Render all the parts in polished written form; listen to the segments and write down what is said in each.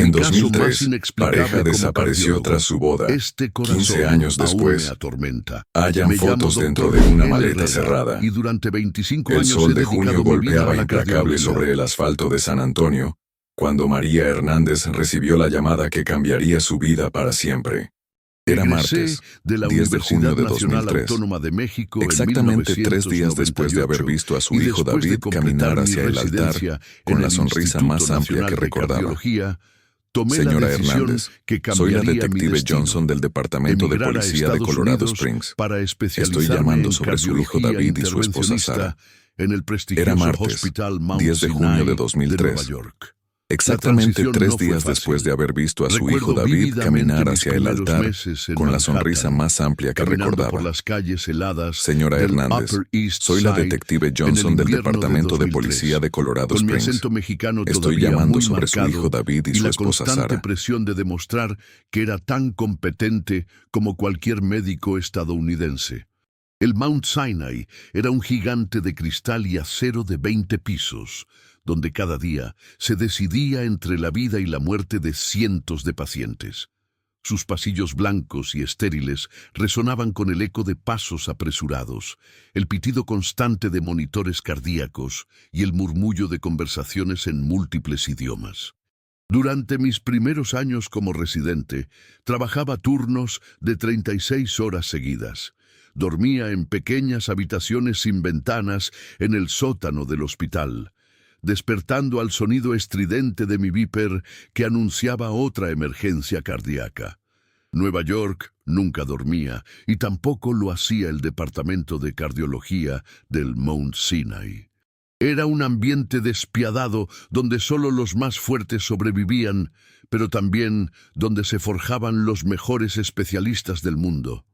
En caso más 2003, inexplicable pareja como desapareció cardiólogo. tras su boda. Este corazón 15 años aún después, me atormenta. hallan Me llamo fotos Dr. dentro de una L. maleta Herrera, cerrada. y durante 25 El años sol he de junio dedicado mi vida golpeaba a la implacable cardiología. sobre el asfalto de San Antonio, cuando María Hernández recibió la llamada que cambiaría su vida para siempre. Era Egresé martes, de la 10 de junio Universidad de Nacional 2003. Autónoma de México Exactamente en 3 días después de haber 1998, visto a su y hijo después de David completar caminar mi hacia el altar, residencia con en la el sonrisa Instituto más amplia Nacional que de recordaba. Cardiología, tomé la Señora decisión Hernández, que soy la cambiaría mi detective destino. Johnson del Departamento de Emigrar a Policía de Estados Colorado Unidos Springs. para Estoy especializarme llamando en sobre su hijo cardiología David y su esposa Sara. intervencionista en el Era prestigioso martes, Hospital Mount 10 de junio de Sinai de 2003. Nueva York. Exactamente transición 3 no fue días fácil. después de haber visto a su Recuerdo hijo David vívidamente caminar mis hacia el primeros altar, meses en con la Manhattan, sonrisa más amplia que caminando recordaba. por las calles heladas Señora del Hernández, Upper East soy la Side detective en el Johnson del invierno Departamento de 2003, Policía de Colorado con mi Springs. acento mexicano Estoy todavía llamando muy sobre su marcado hijo David y y su la esposa constante Sara. presión de demostrar que era tan competente como cualquier médico estadounidense. El Mount Sinai era un gigante de cristal y acero de 20 pisos, donde cada día se decidía entre la vida y la muerte de cientos de pacientes. Sus pasillos blancos y estériles resonaban con el eco de pasos apresurados, el pitido constante de monitores cardíacos y el murmullo de conversaciones en múltiples idiomas. Durante mis primeros años como residente, trabajaba turnos de 36 horas seguidas. Dormía en pequeñas habitaciones sin ventanas en el sótano del hospital, despertando al sonido estridente de mi beeper que anunciaba otra emergencia cardíaca. Nueva York nunca dormía y tampoco lo hacía el departamento de cardiología del Mount Sinai. Era un ambiente despiadado donde solo los más fuertes sobrevivían, pero también donde se forjaban los mejores especialistas del mundo.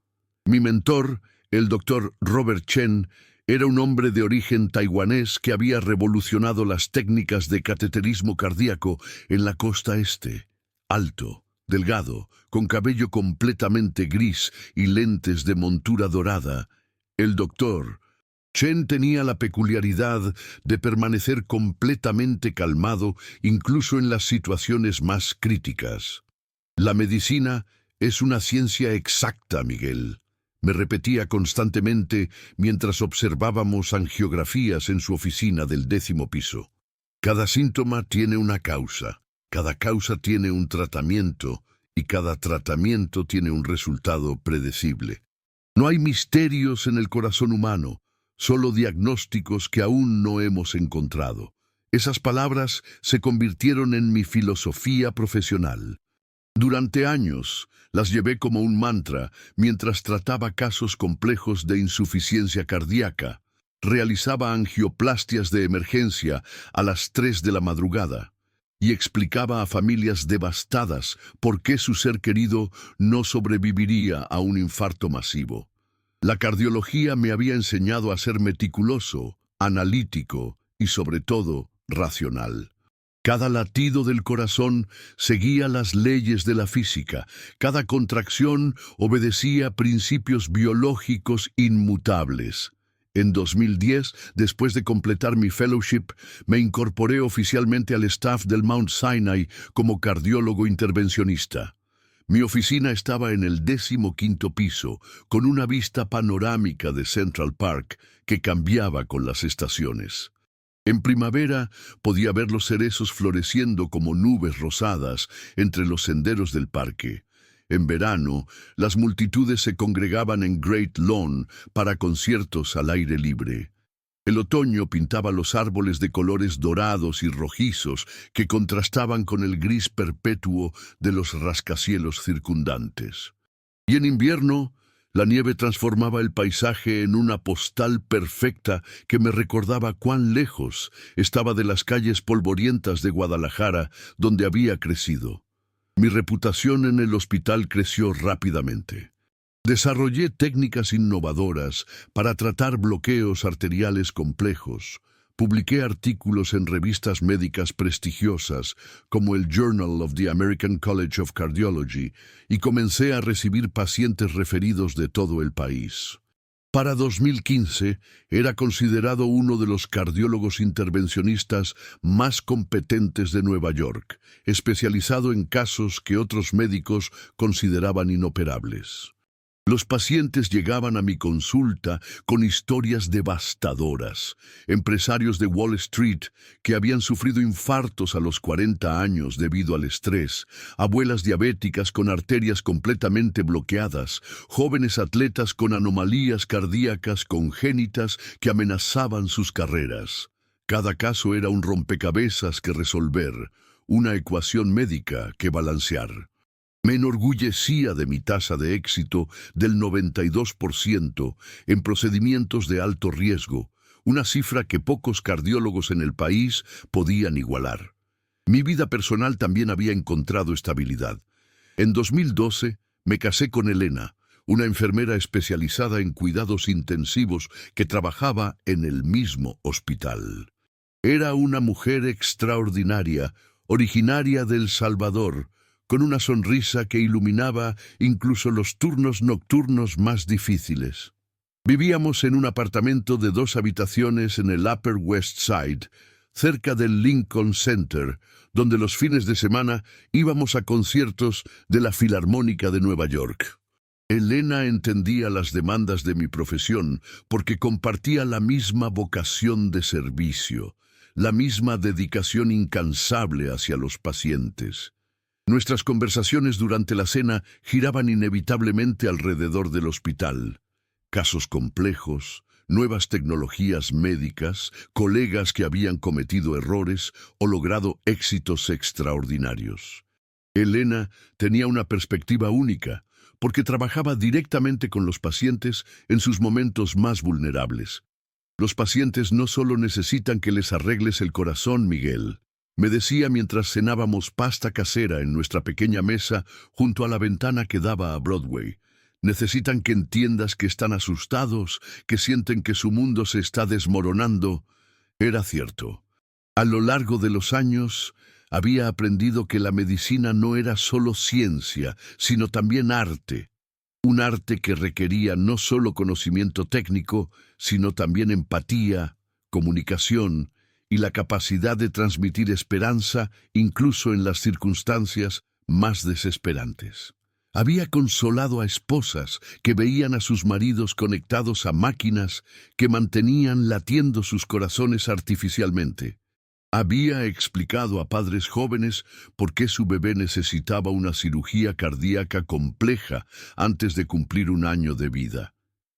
Mi mentor, el doctor Robert Chen, era un hombre de origen taiwanés que había revolucionado las técnicas de cateterismo cardíaco en la costa este. Alto, delgado, con cabello completamente gris y lentes de montura dorada, el doctor Chen tenía la peculiaridad de permanecer completamente calmado incluso en las situaciones más críticas. La medicina es una ciencia exacta, Miguel, me repetía constantemente mientras observábamos angiografías en su oficina del 10º piso. Cada síntoma tiene una causa, cada causa tiene un tratamiento y cada tratamiento tiene un resultado predecible. No hay misterios en el corazón humano, solo diagnósticos que aún no hemos encontrado. Esas palabras se convirtieron en mi filosofía profesional. Durante años las llevé como un mantra mientras trataba casos complejos de insuficiencia cardíaca. Realizaba angioplastias de emergencia a las 3 de la madrugada y explicaba a familias devastadas por qué su ser querido no sobreviviría a un infarto masivo. La cardiología me había enseñado a ser meticuloso, analítico y, sobre todo, racional. Cada latido del corazón seguía las leyes de la física, cada contracción obedecía principios biológicos inmutables. En 2010, después de completar mi fellowship, me incorporé oficialmente al staff del Mount Sinai como cardiólogo intervencionista. Mi oficina estaba en el 15º piso, con una vista panorámica de Central Park que cambiaba con las estaciones. En primavera podía ver los cerezos floreciendo como nubes rosadas entre los senderos del parque. En verano, las multitudes se congregaban en Great Lawn para conciertos al aire libre. El otoño pintaba los árboles de colores dorados y rojizos que contrastaban con el gris perpetuo de los rascacielos circundantes. Y en invierno, la nieve transformaba el paisaje en una postal perfecta que me recordaba cuán lejos estaba de las calles polvorientas de Guadalajara, donde había crecido. Mi reputación en el hospital creció rápidamente. Desarrollé técnicas innovadoras para tratar bloqueos arteriales complejos. Publiqué artículos en revistas médicas prestigiosas como el Journal of the American College of Cardiology y comencé a recibir pacientes referidos de todo el país. Para 2015, era considerado uno de los cardiólogos intervencionistas más competentes de Nueva York, especializado en casos que otros médicos consideraban inoperables. Los pacientes llegaban a mi consulta con historias devastadoras. Empresarios de Wall Street que habían sufrido infartos a los 40 años debido al estrés, abuelas diabéticas con arterias completamente bloqueadas, jóvenes atletas con anomalías cardíacas congénitas que amenazaban sus carreras. Cada caso era un rompecabezas que resolver, una ecuación médica que balancear. Me enorgullecía de mi tasa de éxito del 92% en procedimientos de alto riesgo, una cifra que pocos cardiólogos en el país podían igualar. Mi vida personal también había encontrado estabilidad. En 2012 me casé con Elena, una enfermera especializada en cuidados intensivos que trabajaba en el mismo hospital. Era una mujer extraordinaria, originaria de El Salvador, con una sonrisa que iluminaba incluso los turnos nocturnos más difíciles. Vivíamos en un apartamento de 2 habitaciones en el Upper West Side, cerca del Lincoln Center, donde los fines de semana íbamos a conciertos de la Filarmónica de Nueva York. Elena entendía las demandas de mi profesión porque compartía la misma vocación de servicio, la misma dedicación incansable hacia los pacientes. Nuestras conversaciones durante la cena giraban inevitablemente alrededor del hospital. Casos complejos, nuevas tecnologías médicas, colegas que habían cometido errores o logrado éxitos extraordinarios. Elena tenía una perspectiva única, porque trabajaba directamente con los pacientes en sus momentos más vulnerables. Los pacientes no solo necesitan que les arregles el corazón, Miguel, me decía mientras cenábamos pasta casera en nuestra pequeña mesa junto a la ventana que daba a Broadway. Necesitan que entiendas que están asustados, que sienten que su mundo se está desmoronando. Era cierto. A lo largo de los años, había aprendido que la medicina no era solo ciencia, sino también arte. Un arte que requería no solo conocimiento técnico, sino también empatía, comunicación y la capacidad de transmitir esperanza incluso en las circunstancias más desesperantes. Había consolado a esposas que veían a sus maridos conectados a máquinas que mantenían latiendo sus corazones artificialmente. Había explicado a padres jóvenes por qué su bebé necesitaba una cirugía cardíaca compleja antes de cumplir 1 año de vida.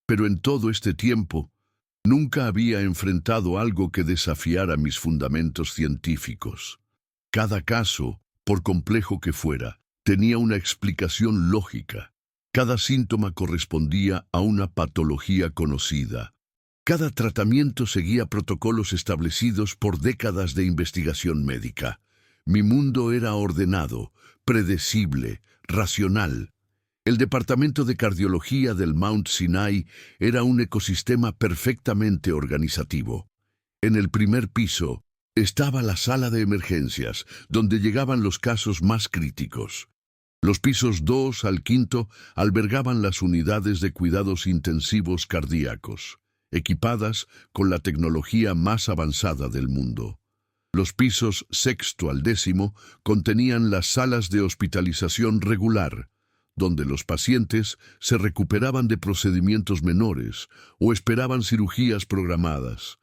Pero en todo este tiempo, nunca había enfrentado algo que desafiara mis fundamentos científicos. Cada caso, por complejo que fuera, tenía una explicación lógica. Cada síntoma correspondía a una patología conocida. Cada tratamiento seguía protocolos establecidos por décadas de investigación médica. Mi mundo era ordenado, predecible, racional. El departamento de cardiología del Mount Sinai era un ecosistema perfectamente organizativo. En el primer piso estaba la sala de emergencias, donde llegaban los casos más críticos. Los pisos 2 al 5 albergaban las unidades de cuidados intensivos cardíacos, equipadas con la tecnología más avanzada del mundo. Los pisos 6 al 10 contenían las salas de hospitalización regular, donde los pacientes se recuperaban de procedimientos menores o esperaban cirugías programadas.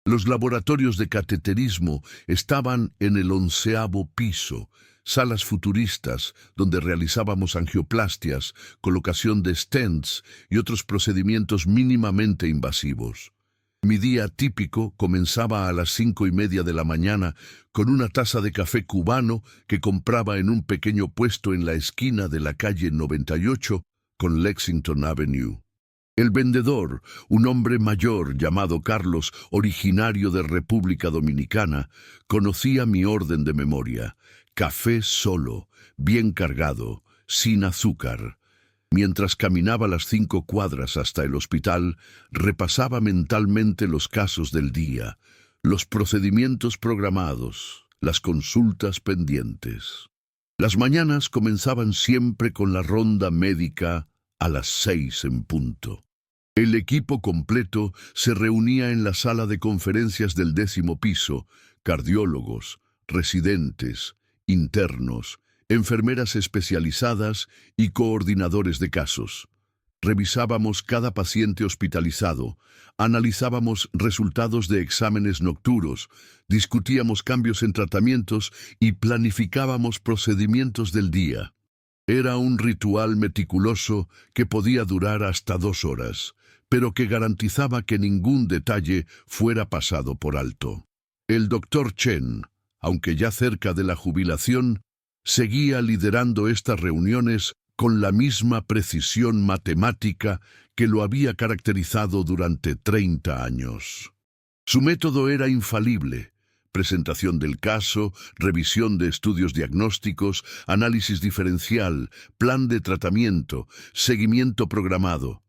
Los laboratorios de cateterismo estaban en el 11º piso, salas futuristas donde realizábamos angioplastias, colocación de stents y otros procedimientos mínimamente invasivos. Mi día típico comenzaba a las 5:30 de la mañana con una taza de café cubano que compraba en un pequeño puesto en la esquina de la calle 98 con Lexington Avenue. El vendedor, un hombre mayor llamado Carlos, originario de República Dominicana, conocía mi orden de memoria: café solo, bien cargado, sin azúcar. Mientras caminaba las 5 cuadras hasta el hospital, repasaba mentalmente los casos del día, los procedimientos programados, las consultas pendientes. Las mañanas comenzaban siempre con la ronda médica a las 6 en punto. El equipo completo se reunía en la sala de conferencias del 10º piso: cardiólogos, residentes, internos, enfermeras especializadas y coordinadores de casos. Revisábamos cada paciente hospitalizado, analizábamos resultados de exámenes nocturnos, discutíamos cambios en tratamientos y planificábamos procedimientos del día. Era un ritual meticuloso que podía durar hasta 2 horas, pero que garantizaba que ningún detalle fuera pasado por alto. El doctor Chen, aunque ya cerca de la jubilación, seguía liderando estas reuniones con la misma precisión matemática que lo había caracterizado durante 30 años. Su método era infalible: presentación del caso, revisión de estudios diagnósticos, análisis diferencial, plan de tratamiento, seguimiento programado.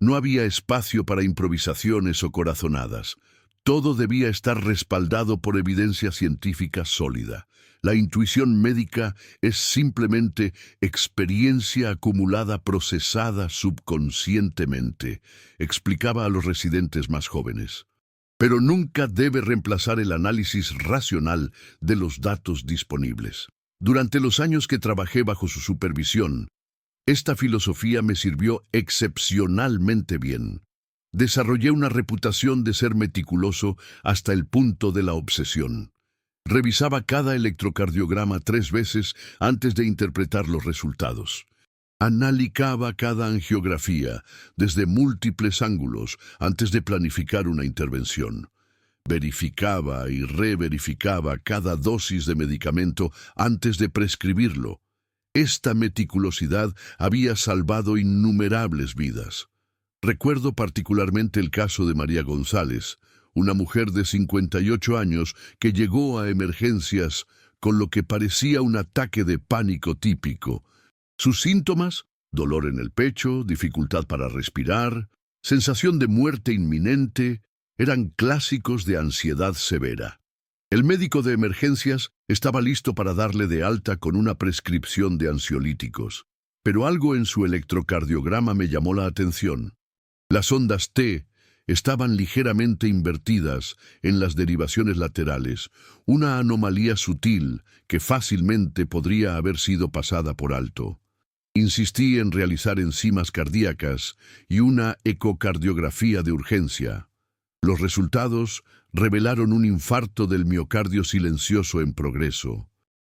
No había espacio para improvisaciones o corazonadas. Todo debía estar respaldado por evidencia científica sólida. La intuición médica es simplemente experiencia acumulada procesada subconscientemente, explicaba a los residentes más jóvenes. Pero nunca debe reemplazar el análisis racional de los datos disponibles. Durante los años que trabajé bajo su supervisión, esta filosofía me sirvió excepcionalmente bien. Desarrollé una reputación de ser meticuloso hasta el punto de la obsesión. Revisaba cada electrocardiograma 3 veces antes de interpretar los resultados. Analizaba cada angiografía desde múltiples ángulos antes de planificar una intervención. Verificaba y reverificaba cada dosis de medicamento antes de prescribirlo. Esta meticulosidad había salvado innumerables vidas. Recuerdo particularmente el caso de María González, una mujer de 58 años que llegó a emergencias con lo que parecía un ataque de pánico típico. Sus síntomas: dolor en el pecho, dificultad para respirar, sensación de muerte inminente, eran clásicos de ansiedad severa. El médico de emergencias estaba listo para darle de alta con una prescripción de ansiolíticos, pero algo en su electrocardiograma me llamó la atención. Las ondas T estaban ligeramente invertidas en las derivaciones laterales, una anomalía sutil que fácilmente podría haber sido pasada por alto. Insistí en realizar enzimas cardíacas y una ecocardiografía de urgencia. Los resultados revelaron un infarto del miocardio silencioso en progreso.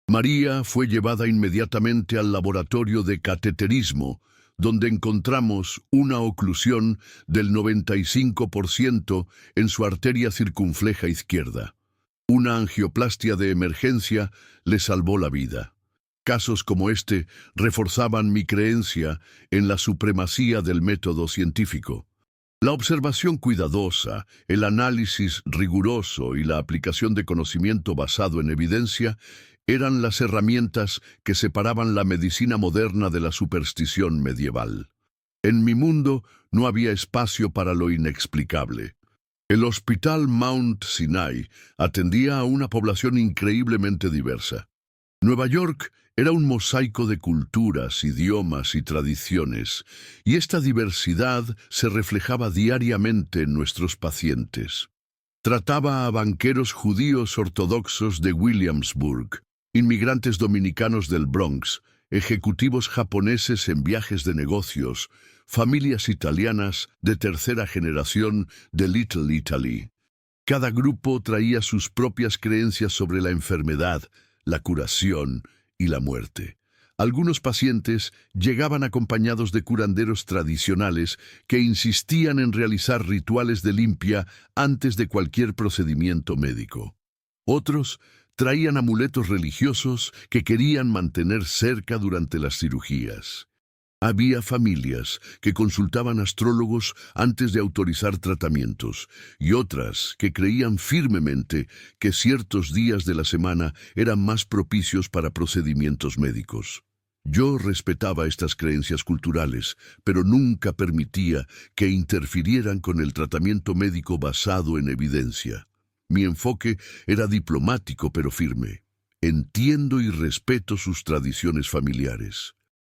María fue llevada inmediatamente al laboratorio de cateterismo, donde encontramos una oclusión del 95% en su arteria circunfleja izquierda. Una angioplastia de emergencia le salvó la vida. Casos como este reforzaban mi creencia en la supremacía del método científico. La observación cuidadosa, el análisis riguroso y la aplicación de conocimiento basado en evidencia eran las herramientas que separaban la medicina moderna de la superstición medieval. En mi mundo no había espacio para lo inexplicable. El Hospital Mount Sinai atendía a una población increíblemente diversa. Nueva York era un mosaico de culturas, idiomas y tradiciones, y esta diversidad se reflejaba diariamente en nuestros pacientes. Trataba a banqueros judíos ortodoxos de Williamsburg, inmigrantes dominicanos del Bronx, ejecutivos japoneses en viajes de negocios, familias italianas de tercera generación de Little Italy. Cada grupo traía sus propias creencias sobre la enfermedad, la curación y la muerte. Algunos pacientes llegaban acompañados de curanderos tradicionales que insistían en realizar rituales de limpia antes de cualquier procedimiento médico. Otros traían amuletos religiosos que querían mantener cerca durante las cirugías. Había familias que consultaban astrólogos antes de autorizar tratamientos y otras que creían firmemente que ciertos días de la semana eran más propicios para procedimientos médicos. Yo respetaba estas creencias culturales, pero nunca permitía que interfirieran con el tratamiento médico basado en evidencia. Mi enfoque era diplomático pero firme. Entiendo y respeto sus tradiciones familiares.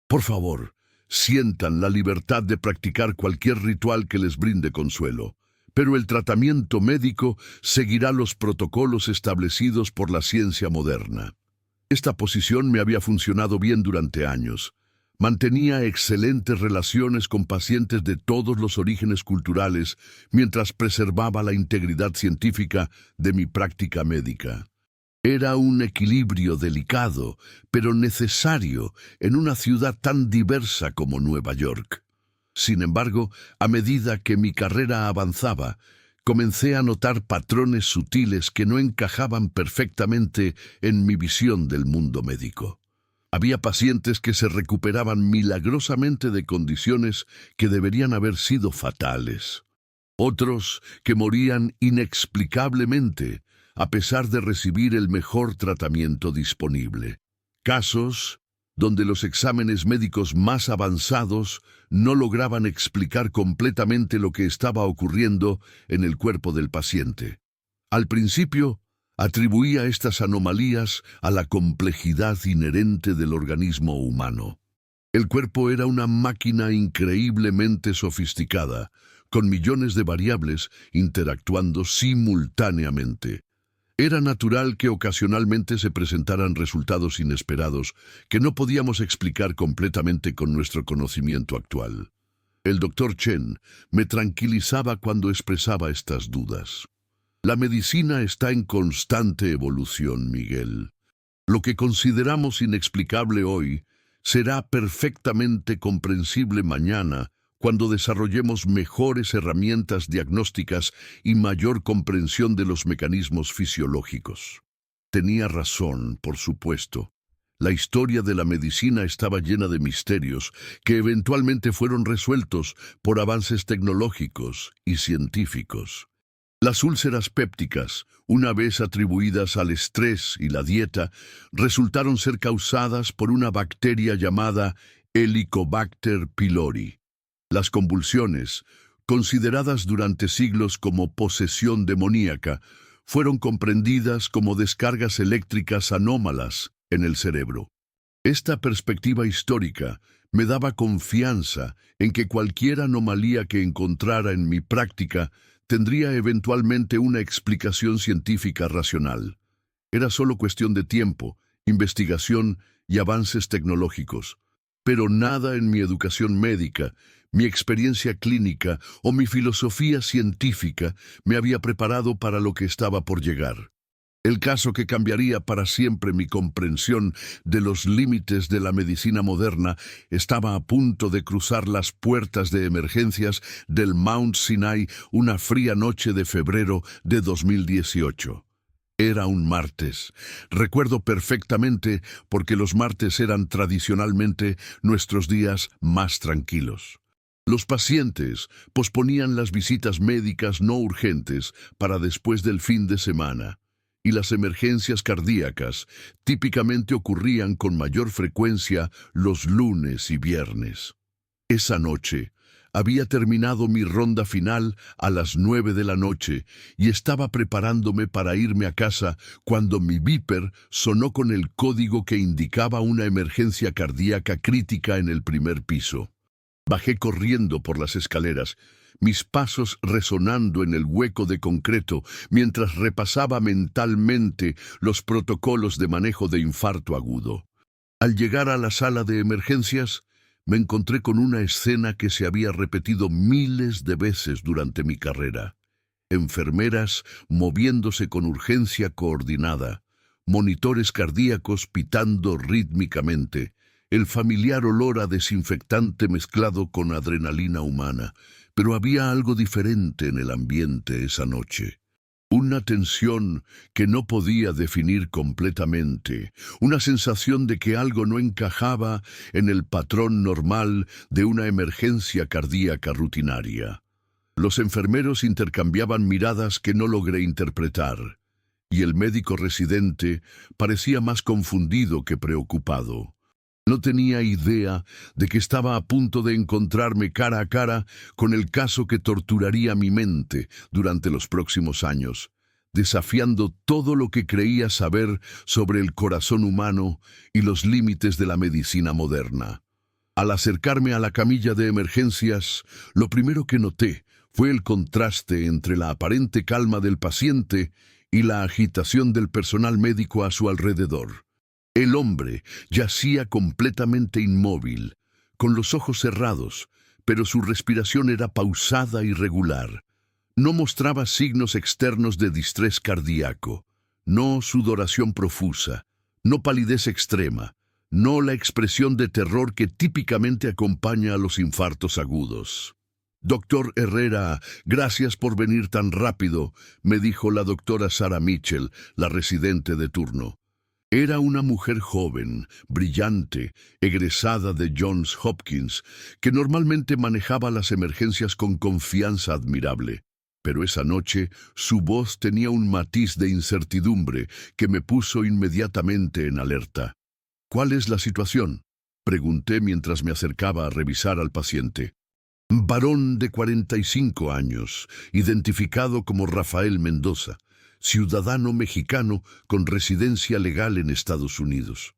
Por favor, Sientan la libertad de practicar cualquier ritual que les brinde consuelo, pero el tratamiento médico seguirá los protocolos establecidos por la ciencia moderna. Esta posición me había funcionado bien durante años. Mantenía excelentes relaciones con pacientes de todos los orígenes culturales mientras preservaba la integridad científica de mi práctica médica. Era un equilibrio delicado, pero necesario en una ciudad tan diversa como Nueva York. Sin embargo, a medida que mi carrera avanzaba, comencé a notar patrones sutiles que no encajaban perfectamente en mi visión del mundo médico. Había pacientes que se recuperaban milagrosamente de condiciones que deberían haber sido fatales. Otros que morían inexplicablemente, a pesar de recibir el mejor tratamiento disponible. Casos donde los exámenes médicos más avanzados no lograban explicar completamente lo que estaba ocurriendo en el cuerpo del paciente. Al principio, atribuía estas anomalías a la complejidad inherente del organismo humano. El cuerpo era una máquina increíblemente sofisticada, con millones de variables interactuando simultáneamente. Era natural que ocasionalmente se presentaran resultados inesperados que no podíamos explicar completamente con nuestro conocimiento actual. El Dr. Chen me tranquilizaba cuando expresaba estas dudas. La medicina está en constante evolución, Miguel. Lo que consideramos inexplicable hoy será perfectamente comprensible mañana cuando desarrollemos mejores herramientas diagnósticas y mayor comprensión de los mecanismos fisiológicos. Tenía razón, por supuesto. La historia de la medicina estaba llena de misterios que eventualmente fueron resueltos por avances tecnológicos y científicos. Las úlceras pépticas, una vez atribuidas al estrés y la dieta, resultaron ser causadas por una bacteria llamada Helicobacter pylori. Las convulsiones, consideradas durante siglos como posesión demoníaca, fueron comprendidas como descargas eléctricas anómalas en el cerebro. Esta perspectiva histórica me daba confianza en que cualquier anomalía que encontrara en mi práctica tendría eventualmente una explicación científica racional. Era solo cuestión de tiempo, investigación y avances tecnológicos. Pero nada en mi educación médica, mi experiencia clínica o mi filosofía científica me había preparado para lo que estaba por llegar. El caso que cambiaría para siempre mi comprensión de los límites de la medicina moderna estaba a punto de cruzar las puertas de emergencias del Mount Sinai una fría noche de febrero de 2018. Era un martes. Recuerdo perfectamente porque los martes eran tradicionalmente nuestros días más tranquilos. Los pacientes posponían las visitas médicas no urgentes para después del fin de semana, y las emergencias cardíacas típicamente ocurrían con mayor frecuencia los lunes y viernes. Esa noche había terminado mi ronda final a las 9 de la noche y estaba preparándome para irme a casa cuando mi beeper sonó con el código que indicaba una emergencia cardíaca crítica en el primer piso. Bajé corriendo por las escaleras, mis pasos resonando en el hueco de concreto mientras repasaba mentalmente los protocolos de manejo de infarto agudo. Al llegar a la sala de emergencias, me encontré con una escena que se había repetido miles de veces durante mi carrera. Enfermeras moviéndose con urgencia coordinada, monitores cardíacos pitando rítmicamente, el familiar olor a desinfectante mezclado con adrenalina humana, pero había algo diferente en el ambiente esa noche. Una tensión que no podía definir completamente, una sensación de que algo no encajaba en el patrón normal de una emergencia cardíaca rutinaria. Los enfermeros intercambiaban miradas que no logré interpretar, y el médico residente parecía más confundido que preocupado. No tenía idea de que estaba a punto de encontrarme cara a cara con el caso que torturaría mi mente durante los próximos años, desafiando todo lo que creía saber sobre el corazón humano y los límites de la medicina moderna. Al acercarme a la camilla de emergencias, lo primero que noté fue el contraste entre la aparente calma del paciente y la agitación del personal médico a su alrededor. El hombre yacía completamente inmóvil, con los ojos cerrados, pero su respiración era pausada y regular. No mostraba signos externos de distrés cardíaco, no sudoración profusa, no palidez extrema, no la expresión de terror que típicamente acompaña a los infartos agudos. «Doctor Herrera, gracias por venir tan rápido», me dijo la doctora Sarah Mitchell, la residente de turno. Era una mujer joven, brillante, egresada de Johns Hopkins, que normalmente manejaba las emergencias con confianza admirable. Pero esa noche su voz tenía un matiz de incertidumbre que me puso inmediatamente en alerta. «¿Cuál es la situación?», pregunté mientras me acercaba a revisar al paciente. Varón de 45 años, identificado como Rafael Mendoza, ciudadano mexicano con residencia legal en Estados Unidos.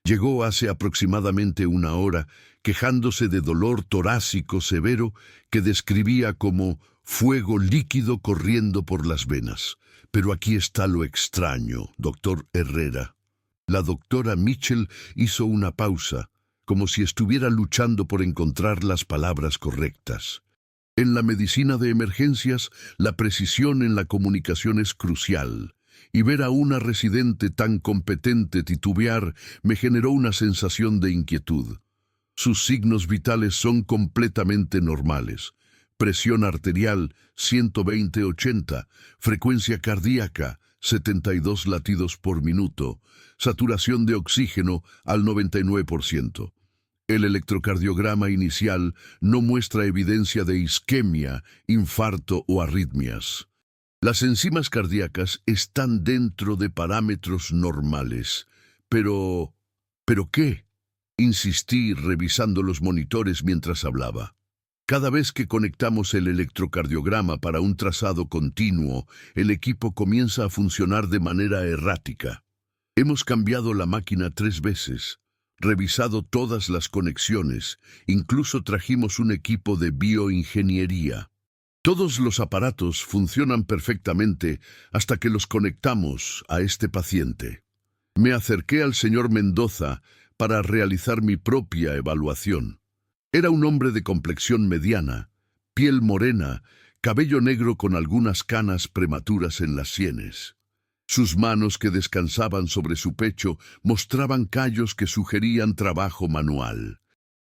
Llegó hace aproximadamente una hora, quejándose de dolor torácico severo que describía como fuego líquido corriendo por las venas. Pero aquí está lo extraño, doctor Herrera. La doctora Mitchell hizo una pausa, como si estuviera luchando por encontrar las palabras correctas. En la medicina de emergencias, la precisión en la comunicación es crucial, y ver a una residente tan competente titubear me generó una sensación de inquietud. Sus signos vitales son completamente normales. Presión arterial 120/80, frecuencia cardíaca 72 latidos por minuto, saturación de oxígeno al 99%. El electrocardiograma inicial no muestra evidencia de isquemia, infarto o arritmias. Las enzimas cardíacas están dentro de parámetros normales. ¿Pero qué?, insistí revisando los monitores mientras hablaba. Cada vez que conectamos el electrocardiograma para un trazado continuo, el equipo comienza a funcionar de manera errática. Hemos cambiado la máquina 3 veces. Revisado todas las conexiones, incluso trajimos un equipo de bioingeniería. Todos los aparatos funcionan perfectamente hasta que los conectamos a este paciente. Me acerqué al señor Mendoza para realizar mi propia evaluación. Era un hombre de complexión mediana, piel morena, cabello negro con algunas canas prematuras en las sienes. Sus manos que descansaban sobre su pecho mostraban callos que sugerían trabajo manual.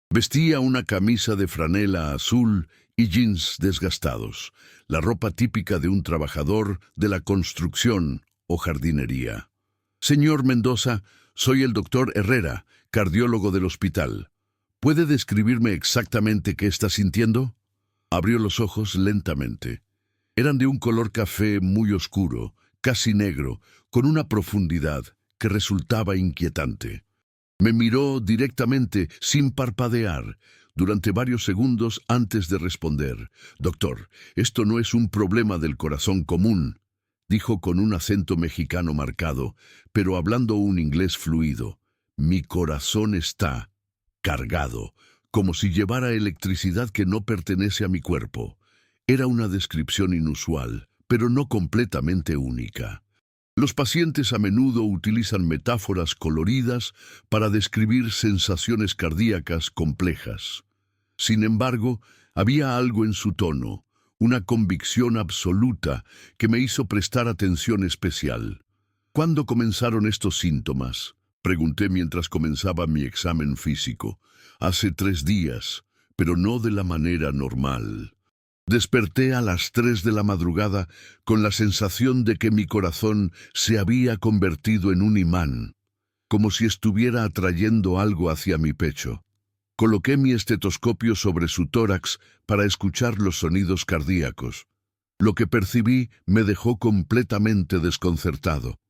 Vestía una camisa de franela azul y jeans desgastados, la ropa típica de un trabajador de la construcción o jardinería. «Señor Mendoza, soy el doctor Herrera, cardiólogo del hospital. ¿Puede describirme exactamente qué está sintiendo?». Abrió los ojos lentamente. Eran de un color café muy oscuro, casi negro, con una profundidad que resultaba inquietante. Me miró directamente, sin parpadear, durante varios segundos antes de responder. «Doctor, esto no es un problema del corazón común», dijo con un acento mexicano marcado, pero hablando un inglés fluido. «Mi corazón está cargado, como si llevara electricidad que no pertenece a mi cuerpo». Era una descripción inusual, pero no completamente única. Los pacientes a menudo utilizan metáforas coloridas para describir sensaciones cardíacas complejas. Sin embargo, había algo en su tono, una convicción absoluta que me hizo prestar atención especial. «¿Cuándo comenzaron estos síntomas?», pregunté mientras comenzaba mi examen físico. «Hace 3 días, pero no de la manera normal». Desperté a las 3 de la madrugada con la sensación de que mi corazón se había convertido en un imán, como si estuviera atrayendo algo hacia mi pecho. Coloqué mi estetoscopio sobre su tórax para escuchar los sonidos cardíacos. Lo que percibí me dejó completamente desconcertado.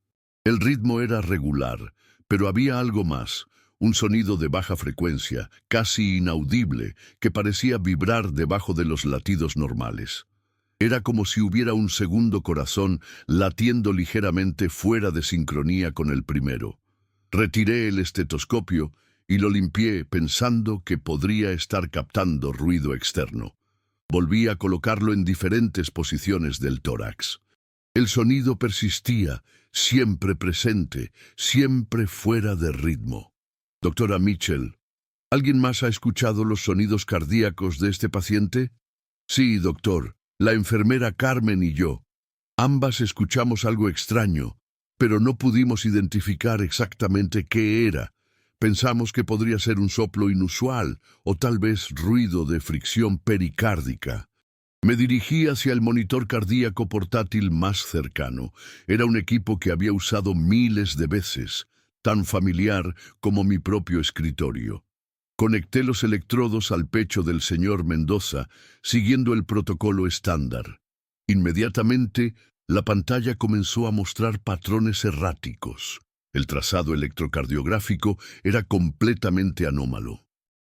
El ritmo era regular, pero había algo más. Un sonido de baja frecuencia, casi inaudible, que parecía vibrar debajo de los latidos normales. Era como si hubiera un segundo corazón latiendo ligeramente fuera de sincronía con el primero. Retiré el estetoscopio y lo limpié pensando que podría estar captando ruido externo. Volví a colocarlo en diferentes posiciones del tórax. El sonido persistía, siempre presente, siempre fuera de ritmo. Doctora Mitchell, ¿alguien más ha escuchado los sonidos cardíacos de este paciente? Sí, doctor, la enfermera Carmen y yo. Ambas escuchamos algo extraño, pero no pudimos identificar exactamente qué era. Pensamos que podría ser un soplo inusual o tal vez ruido de fricción pericárdica. Me dirigí hacia el monitor cardíaco portátil más cercano. Era un equipo que había usado miles de veces, tan familiar como mi propio escritorio. Conecté los electrodos al pecho del señor Mendoza, siguiendo el protocolo estándar. Inmediatamente, la pantalla comenzó a mostrar patrones erráticos. El trazado electrocardiográfico era completamente anómalo.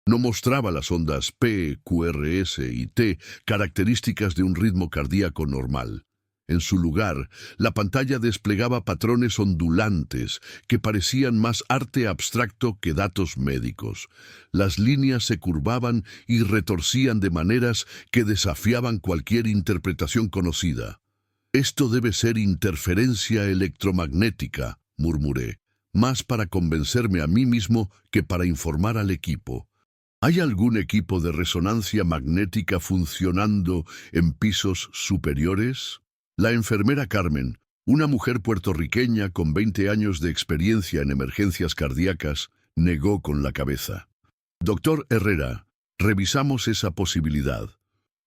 No mostraba las ondas P, QRS y T, características de un ritmo cardíaco normal. En su lugar, la pantalla desplegaba patrones ondulantes que parecían más arte abstracto que datos médicos. Las líneas se curvaban y retorcían de maneras que desafiaban cualquier interpretación conocida. «Esto debe ser interferencia electromagnética», murmuré, más para convencerme a mí mismo que para informar al equipo. ¿Hay algún equipo de resonancia magnética funcionando en pisos superiores? La enfermera Carmen, una mujer puertorriqueña con 20 años de experiencia en emergencias cardíacas, negó con la cabeza. Doctor Herrera, revisamos esa posibilidad.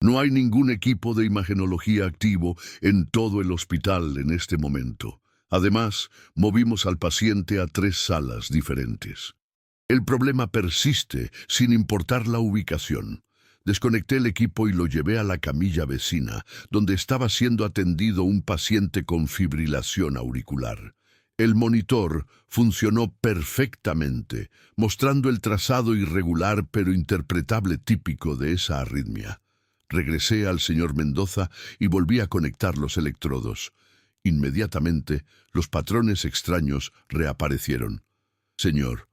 No hay ningún equipo de imagenología activo en todo el hospital en este momento. Además, movimos al paciente a 3 salas diferentes. El problema persiste sin importar la ubicación. Desconecté el equipo y lo llevé a la camilla vecina, donde estaba siendo atendido un paciente con fibrilación auricular. El monitor funcionó perfectamente, mostrando el trazado irregular pero interpretable típico de esa arritmia. Regresé al señor Mendoza y volví a conectar los electrodos. Inmediatamente, los patrones extraños reaparecieron. Señor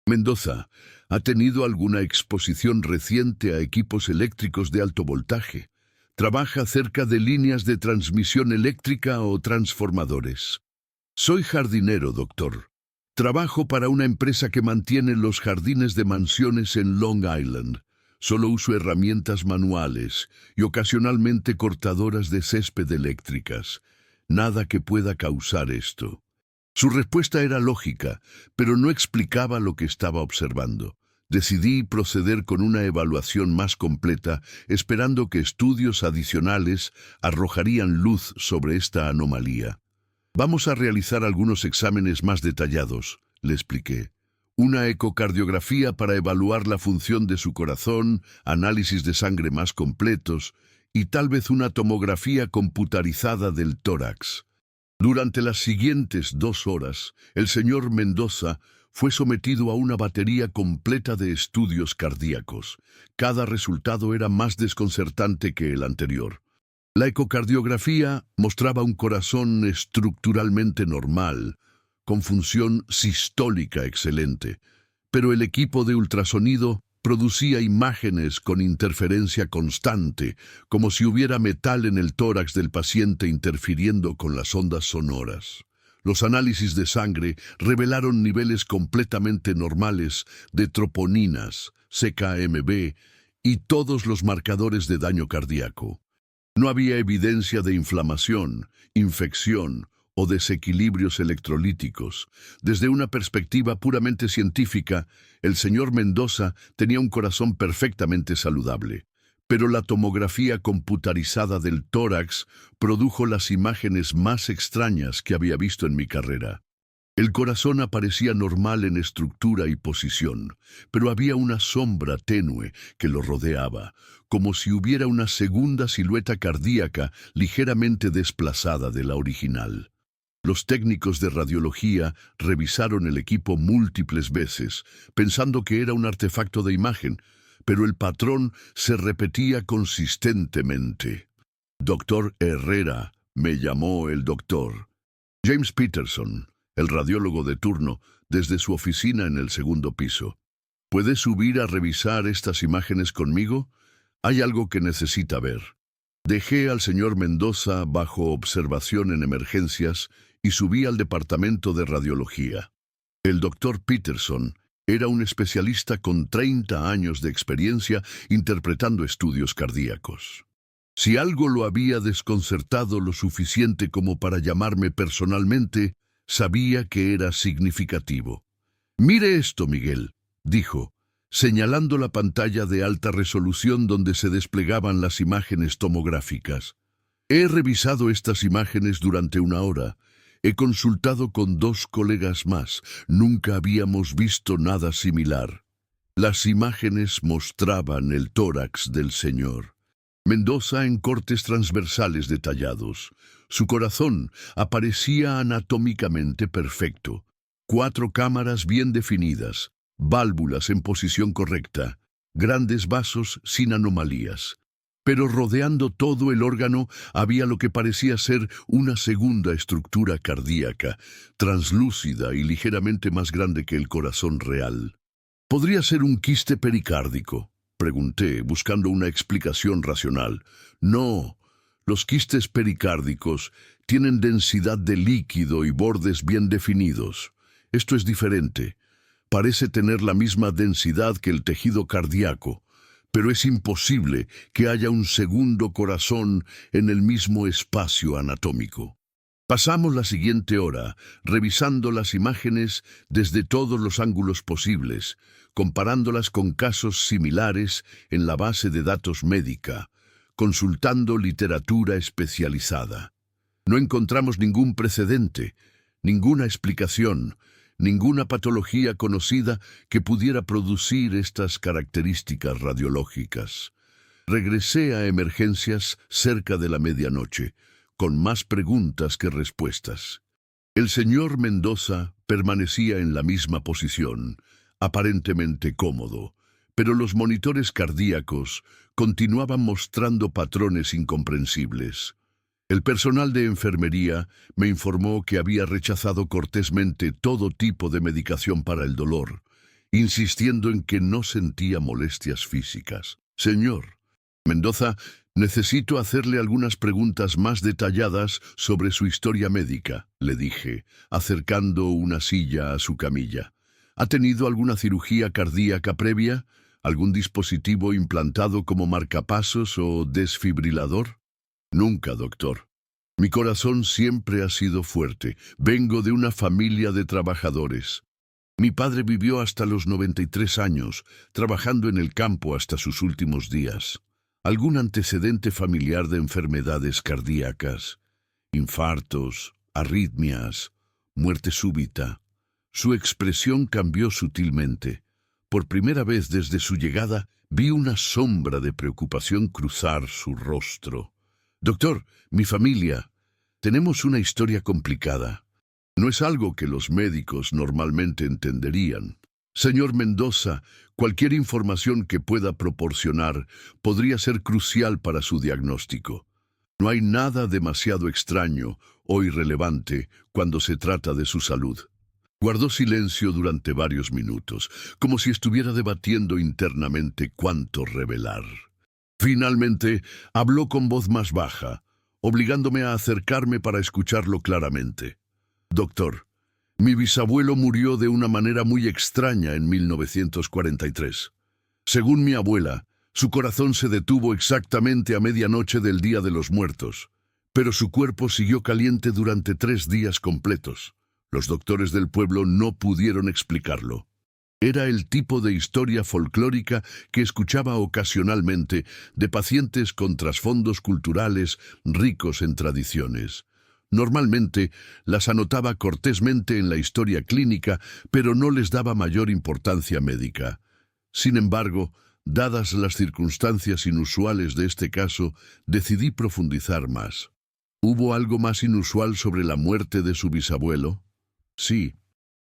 Mendoza, ¿ha tenido alguna exposición reciente a equipos eléctricos de alto voltaje? ¿Trabaja cerca de líneas de transmisión eléctrica o transformadores? Soy jardinero, doctor. Trabajo para una empresa que mantiene los jardines de mansiones en Long Island. Solo uso herramientas manuales y ocasionalmente cortadoras de césped eléctricas. Nada que pueda causar esto. Su respuesta era lógica, pero no explicaba lo que estaba observando. Decidí proceder con una evaluación más completa, esperando que estudios adicionales arrojarían luz sobre esta anomalía. Vamos a realizar algunos exámenes más detallados, le expliqué. Una ecocardiografía para evaluar la función de su corazón, análisis de sangre más completos y tal vez una tomografía computarizada del tórax. Durante las siguientes 2 horas, el señor Mendoza fue sometido a una batería completa de estudios cardíacos. Cada resultado era más desconcertante que el anterior. La ecocardiografía mostraba un corazón estructuralmente normal, con función sistólica excelente, pero el equipo de ultrasonido producía imágenes con interferencia constante, como si hubiera metal en el tórax del paciente interfiriendo con las ondas sonoras. Los análisis de sangre revelaron niveles completamente normales de troponinas, CKMB y todos los marcadores de daño cardíaco. No había evidencia de inflamación, infección o desequilibrios electrolíticos. Desde una perspectiva puramente científica, el señor Mendoza tenía un corazón perfectamente saludable, pero la tomografía computarizada del tórax produjo las imágenes más extrañas que había visto en mi carrera. El corazón aparecía normal en estructura y posición, pero había una sombra tenue que lo rodeaba, como si hubiera una segunda silueta cardíaca ligeramente desplazada de la original. Los técnicos de radiología revisaron el equipo múltiples veces, pensando que era un artefacto de imagen, pero el patrón se repetía consistentemente. «Doctor Herrera», me llamó el doctor. James Peterson, el radiólogo de turno, desde su oficina en el 2º piso. ¿Puede subir a revisar estas imágenes conmigo? Hay algo que necesita ver. Dejé al señor Mendoza bajo observación en emergencias y subí al departamento de radiología. El doctor Peterson era un especialista con 30 años de experiencia interpretando estudios cardíacos. Si algo lo había desconcertado lo suficiente como para llamarme personalmente, sabía que era significativo. «Mire esto, Miguel», dijo, señalando la pantalla de alta resolución donde se desplegaban las imágenes tomográficas. «He revisado estas imágenes durante 1 hora. He consultado con 2 colegas más. Nunca habíamos visto nada similar». Las imágenes mostraban el tórax del señor Mendoza en cortes transversales detallados. Su corazón aparecía anatómicamente perfecto. 4 cámaras bien definidas, válvulas en posición correcta, grandes vasos sin anomalías. Pero rodeando todo el órgano había lo que parecía ser una segunda estructura cardíaca, translúcida y ligeramente más grande que el corazón real. «¿Podría ser un quiste pericárdico?», pregunté, buscando una explicación racional. «No, los quistes pericárdicos tienen densidad de líquido y bordes bien definidos. Esto es diferente. Parece tener la misma densidad que el tejido cardíaco, pero es imposible que haya un segundo corazón en el mismo espacio anatómico». Pasamos la siguiente hora revisando las imágenes desde todos los ángulos posibles, comparándolas con casos similares en la base de datos médica, consultando literatura especializada. No encontramos ningún precedente, ninguna explicación, ninguna patología conocida que pudiera producir estas características radiológicas. Regresé a emergencias cerca de la medianoche, con más preguntas que respuestas. El señor Mendoza permanecía en la misma posición, aparentemente cómodo, pero los monitores cardíacos continuaban mostrando patrones incomprensibles. El personal de enfermería me informó que había rechazado cortésmente todo tipo de medicación para el dolor, insistiendo en que no sentía molestias físicas. «Señor Mendoza, necesito hacerle algunas preguntas más detalladas sobre su historia médica», le dije, acercando una silla a su camilla. «¿Ha tenido alguna cirugía cardíaca previa? ¿Algún dispositivo implantado como marcapasos o desfibrilador?» «Nunca, doctor. Mi corazón siempre ha sido fuerte. Vengo de una familia de trabajadores. Mi padre vivió hasta los 93 años, trabajando en el campo hasta sus últimos días. ¿Algún antecedente familiar de enfermedades cardíacas? Infartos, arritmias, muerte súbita». Su expresión cambió sutilmente. Por primera vez desde su llegada, vi una sombra de preocupación cruzar su rostro. «Doctor, mi familia, tenemos una historia complicada. No es algo que los médicos normalmente entenderían. Señor Mendoza, cualquier información que pueda proporcionar podría ser crucial para su diagnóstico. No hay nada demasiado extraño o irrelevante cuando se trata de su salud». Guardó silencio durante varios minutos, como si estuviera debatiendo internamente cuánto revelar. Finalmente, habló con voz más baja, obligándome a acercarme para escucharlo claramente. «Doctor, mi bisabuelo murió de una manera muy extraña en 1943. Según mi abuela, su corazón se detuvo exactamente a medianoche del Día de los Muertos, pero su cuerpo siguió caliente durante 3 días completos. Los doctores del pueblo no pudieron explicarlo. Era el tipo de historia folclórica que escuchaba ocasionalmente de pacientes con trasfondos culturales ricos en tradiciones. Normalmente las anotaba cortésmente en la historia clínica, pero no les daba mayor importancia médica. Sin embargo, dadas las circunstancias inusuales de este caso, decidí profundizar más. ¿Hubo algo más inusual sobre la muerte de su bisabuelo? Sí.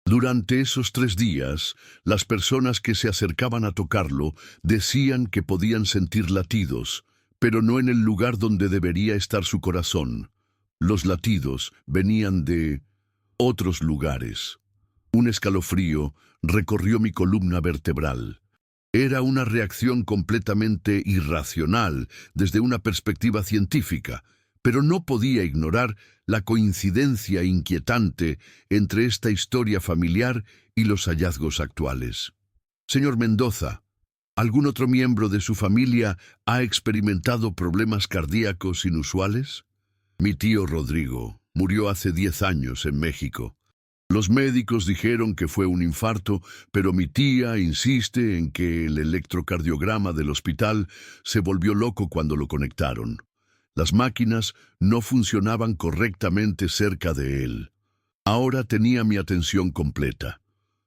Durante esos 3 días, las personas que se acercaban a tocarlo decían que podían sentir latidos, pero no en el lugar donde debería estar su corazón. Los latidos venían de otros lugares. Un escalofrío recorrió mi columna vertebral. Era una reacción completamente irracional desde una perspectiva científica, pero no podía ignorar la coincidencia inquietante entre esta historia familiar y los hallazgos actuales. Señor Mendoza, ¿algún otro miembro de su familia ha experimentado problemas cardíacos inusuales? Mi tío Rodrigo murió hace 10 años en México. Los médicos dijeron que fue un infarto, pero mi tía insiste en que el electrocardiograma del hospital se volvió loco cuando lo conectaron. Las máquinas no funcionaban correctamente cerca de él. Ahora tenía mi atención completa.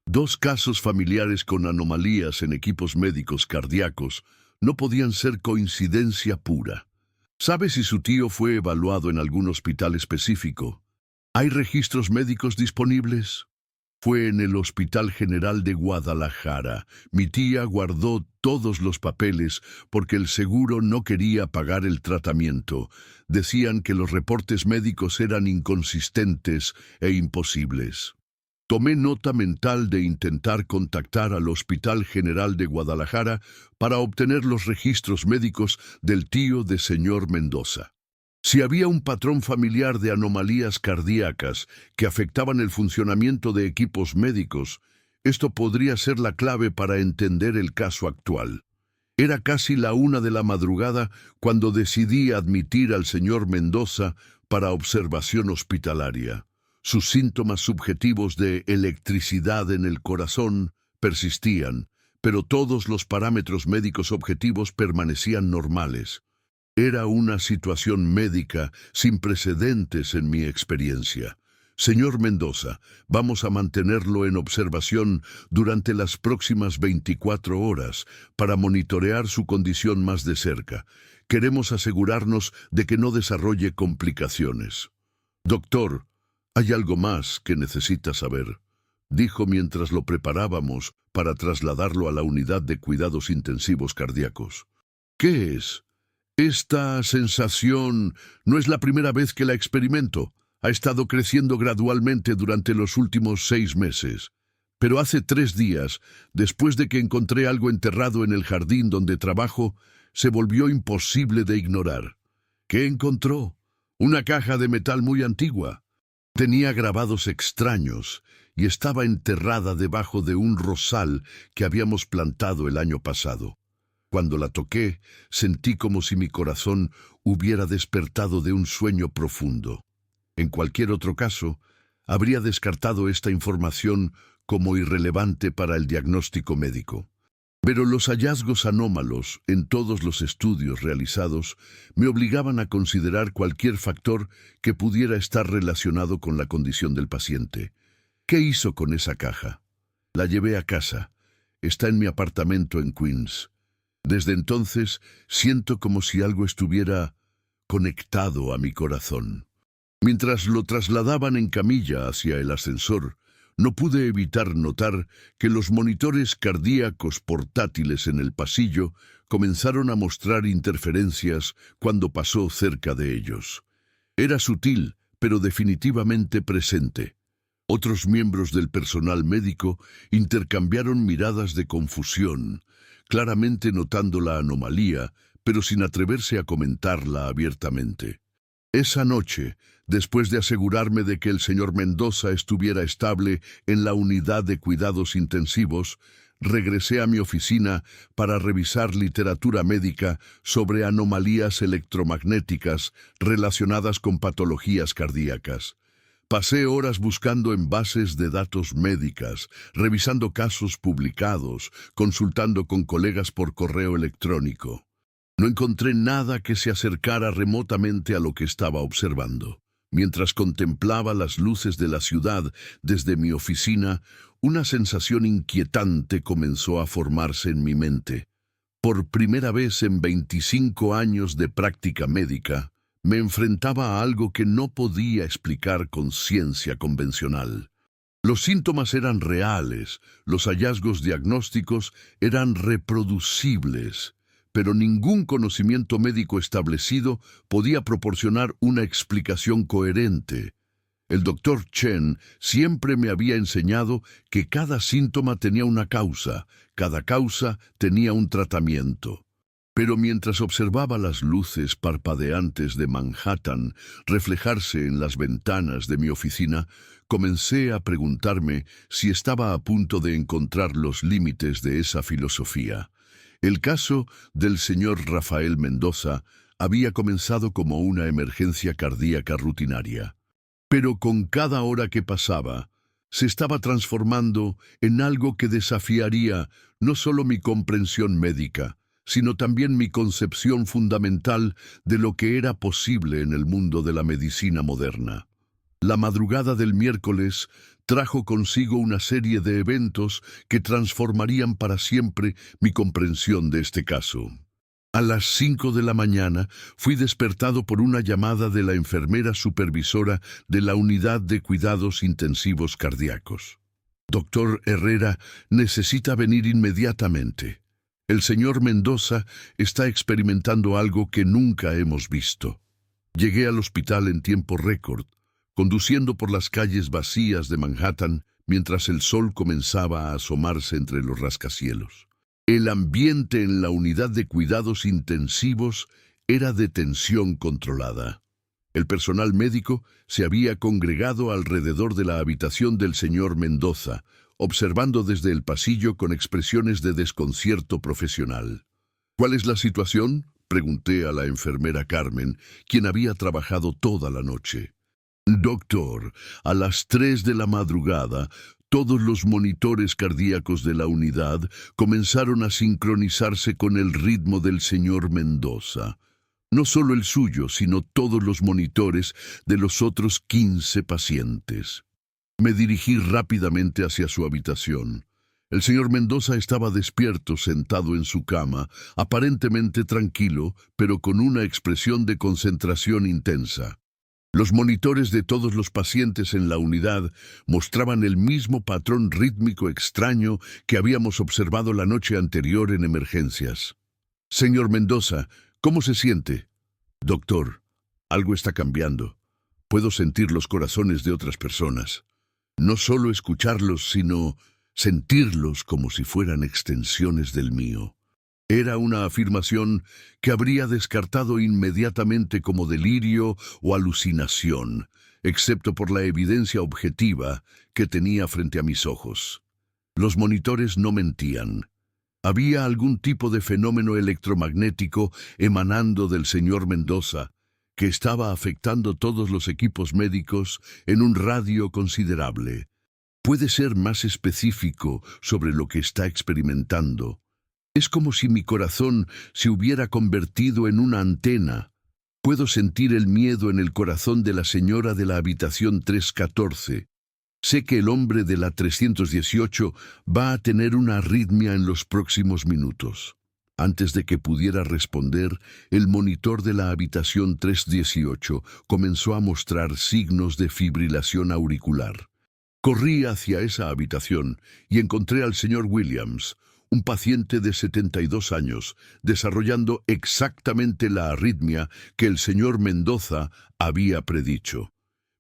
2 casos familiares con anomalías en equipos médicos cardíacos no podían ser coincidencia pura. ¿Sabe si su tío fue evaluado en algún hospital específico? ¿Hay registros médicos disponibles? Fue en el Hospital General de Guadalajara. Mi tía guardó todos los papeles porque el seguro no quería pagar el tratamiento. Decían que los reportes médicos eran inconsistentes e imposibles. Tomé nota mental de intentar contactar al Hospital General de Guadalajara para obtener los registros médicos del tío de señor Mendoza. Si había un patrón familiar de anomalías cardíacas que afectaban el funcionamiento de equipos médicos, esto podría ser la clave para entender el caso actual. Era casi la 1 de la madrugada cuando decidí admitir al señor Mendoza para observación hospitalaria. Sus síntomas subjetivos de electricidad en el corazón persistían, pero todos los parámetros médicos objetivos permanecían normales. Era una situación médica sin precedentes en mi experiencia. Señor Mendoza, vamos a mantenerlo en observación durante las próximas 24 horas para monitorear su condición más de cerca. Queremos asegurarnos de que no desarrolle complicaciones. Doctor, hay algo más que necesita saber, dijo mientras lo preparábamos para trasladarlo a la unidad de cuidados intensivos cardíacos. ¿Qué es? Esta sensación no es la primera vez que la experimento. Ha estado creciendo gradualmente durante los últimos 6 meses. Pero hace 3 días, después de que encontré algo enterrado en el jardín donde trabajo, se volvió imposible de ignorar. ¿Qué encontró? Una caja de metal muy antigua. Tenía grabados extraños y estaba enterrada debajo de un rosal que habíamos plantado el año pasado. Cuando la toqué, sentí como si mi corazón hubiera despertado de un sueño profundo. En cualquier otro caso, habría descartado esta información como irrelevante para el diagnóstico médico. Pero los hallazgos anómalos en todos los estudios realizados me obligaban a considerar cualquier factor que pudiera estar relacionado con la condición del paciente. ¿Qué hizo con esa caja? La llevé a casa. Está en mi apartamento en Queens. Desde entonces siento como si algo estuviera conectado a mi corazón. Mientras lo trasladaban en camilla hacia el ascensor, no pude evitar notar que los monitores cardíacos portátiles en el pasillo comenzaron a mostrar interferencias cuando pasó cerca de ellos. Era sutil, pero definitivamente presente. Otros miembros del personal médico intercambiaron miradas de confusión, claramente notando la anomalía, pero sin atreverse a comentarla abiertamente. Esa noche, después de asegurarme de que el señor Mendoza estuviera estable en la unidad de cuidados intensivos, regresé a mi oficina para revisar literatura médica sobre anomalías electromagnéticas relacionadas con patologías cardíacas. Pasé horas buscando en bases de datos médicas, revisando casos publicados, consultando con colegas por correo electrónico. No encontré nada que se acercara remotamente a lo que estaba observando. Mientras contemplaba las luces de la ciudad desde mi oficina, una sensación inquietante comenzó a formarse en mi mente. Por primera vez en 25 años de práctica médica, me enfrentaba a algo que no podía explicar con ciencia convencional. Los síntomas eran reales, los hallazgos diagnósticos eran reproducibles, pero ningún conocimiento médico establecido podía proporcionar una explicación coherente. El doctor Chen siempre me había enseñado que cada síntoma tenía una causa, cada causa tenía un tratamiento. Pero mientras observaba las luces parpadeantes de Manhattan reflejarse en las ventanas de mi oficina, comencé a preguntarme si estaba a punto de encontrar los límites de esa filosofía. El caso del señor Rafael Mendoza había comenzado como una emergencia cardíaca rutinaria. Pero con cada hora que pasaba, se estaba transformando en algo que desafiaría no solo mi comprensión médica, sino también mi concepción fundamental de lo que era posible en el mundo de la medicina moderna. La madrugada del miércoles trajo consigo una serie de eventos que transformarían para siempre mi comprensión de este caso. A las 5 de la mañana fui despertado por una llamada de la enfermera supervisora de la unidad de cuidados intensivos cardíacos. Doctor Herrera, necesita venir inmediatamente. El señor Mendoza está experimentando algo que nunca hemos visto. Llegué al hospital en tiempo récord, conduciendo por las calles vacías de Manhattan mientras el sol comenzaba a asomarse entre los rascacielos. El ambiente en la unidad de cuidados intensivos era de tensión controlada. El personal médico se había congregado alrededor de la habitación del señor Mendoza, observando desde el pasillo con expresiones de desconcierto profesional. ¿Cuál es la situación?, pregunté a la enfermera Carmen, quien había trabajado toda la noche. Doctor, a las 3 de la madrugada, todos los monitores cardíacos de la unidad comenzaron a sincronizarse con el ritmo del señor Mendoza. No solo el suyo, sino todos los monitores de los otros 15 pacientes. Me dirigí rápidamente hacia su habitación. El señor Mendoza estaba despierto, sentado en su cama, aparentemente tranquilo, pero con una expresión de concentración intensa. Los monitores de todos los pacientes en la unidad mostraban el mismo patrón rítmico extraño que habíamos observado la noche anterior en emergencias. Señor Mendoza, ¿cómo se siente? Doctor, algo está cambiando. Puedo sentir los corazones de otras personas. No solo escucharlos, sino sentirlos como si fueran extensiones del mío. Era una afirmación que habría descartado inmediatamente como delirio o alucinación, excepto por la evidencia objetiva que tenía frente a mis ojos. Los monitores no mentían. Había algún tipo de fenómeno electromagnético emanando del señor Mendoza, que estaba afectando todos los equipos médicos en un radio considerable. ¿Puede ser más específico sobre lo que está experimentando? Es como si mi corazón se hubiera convertido en una antena. Puedo sentir el miedo en el corazón de la señora de la habitación 314. Sé que el hombre de la 318 va a tener una arritmia en los próximos minutos. Antes de que pudiera responder, el monitor de la habitación 318 comenzó a mostrar signos de fibrilación auricular. Corrí hacia esa habitación y encontré al señor Williams, un paciente de 72 años, desarrollando exactamente la arritmia que el señor Mendoza había predicho.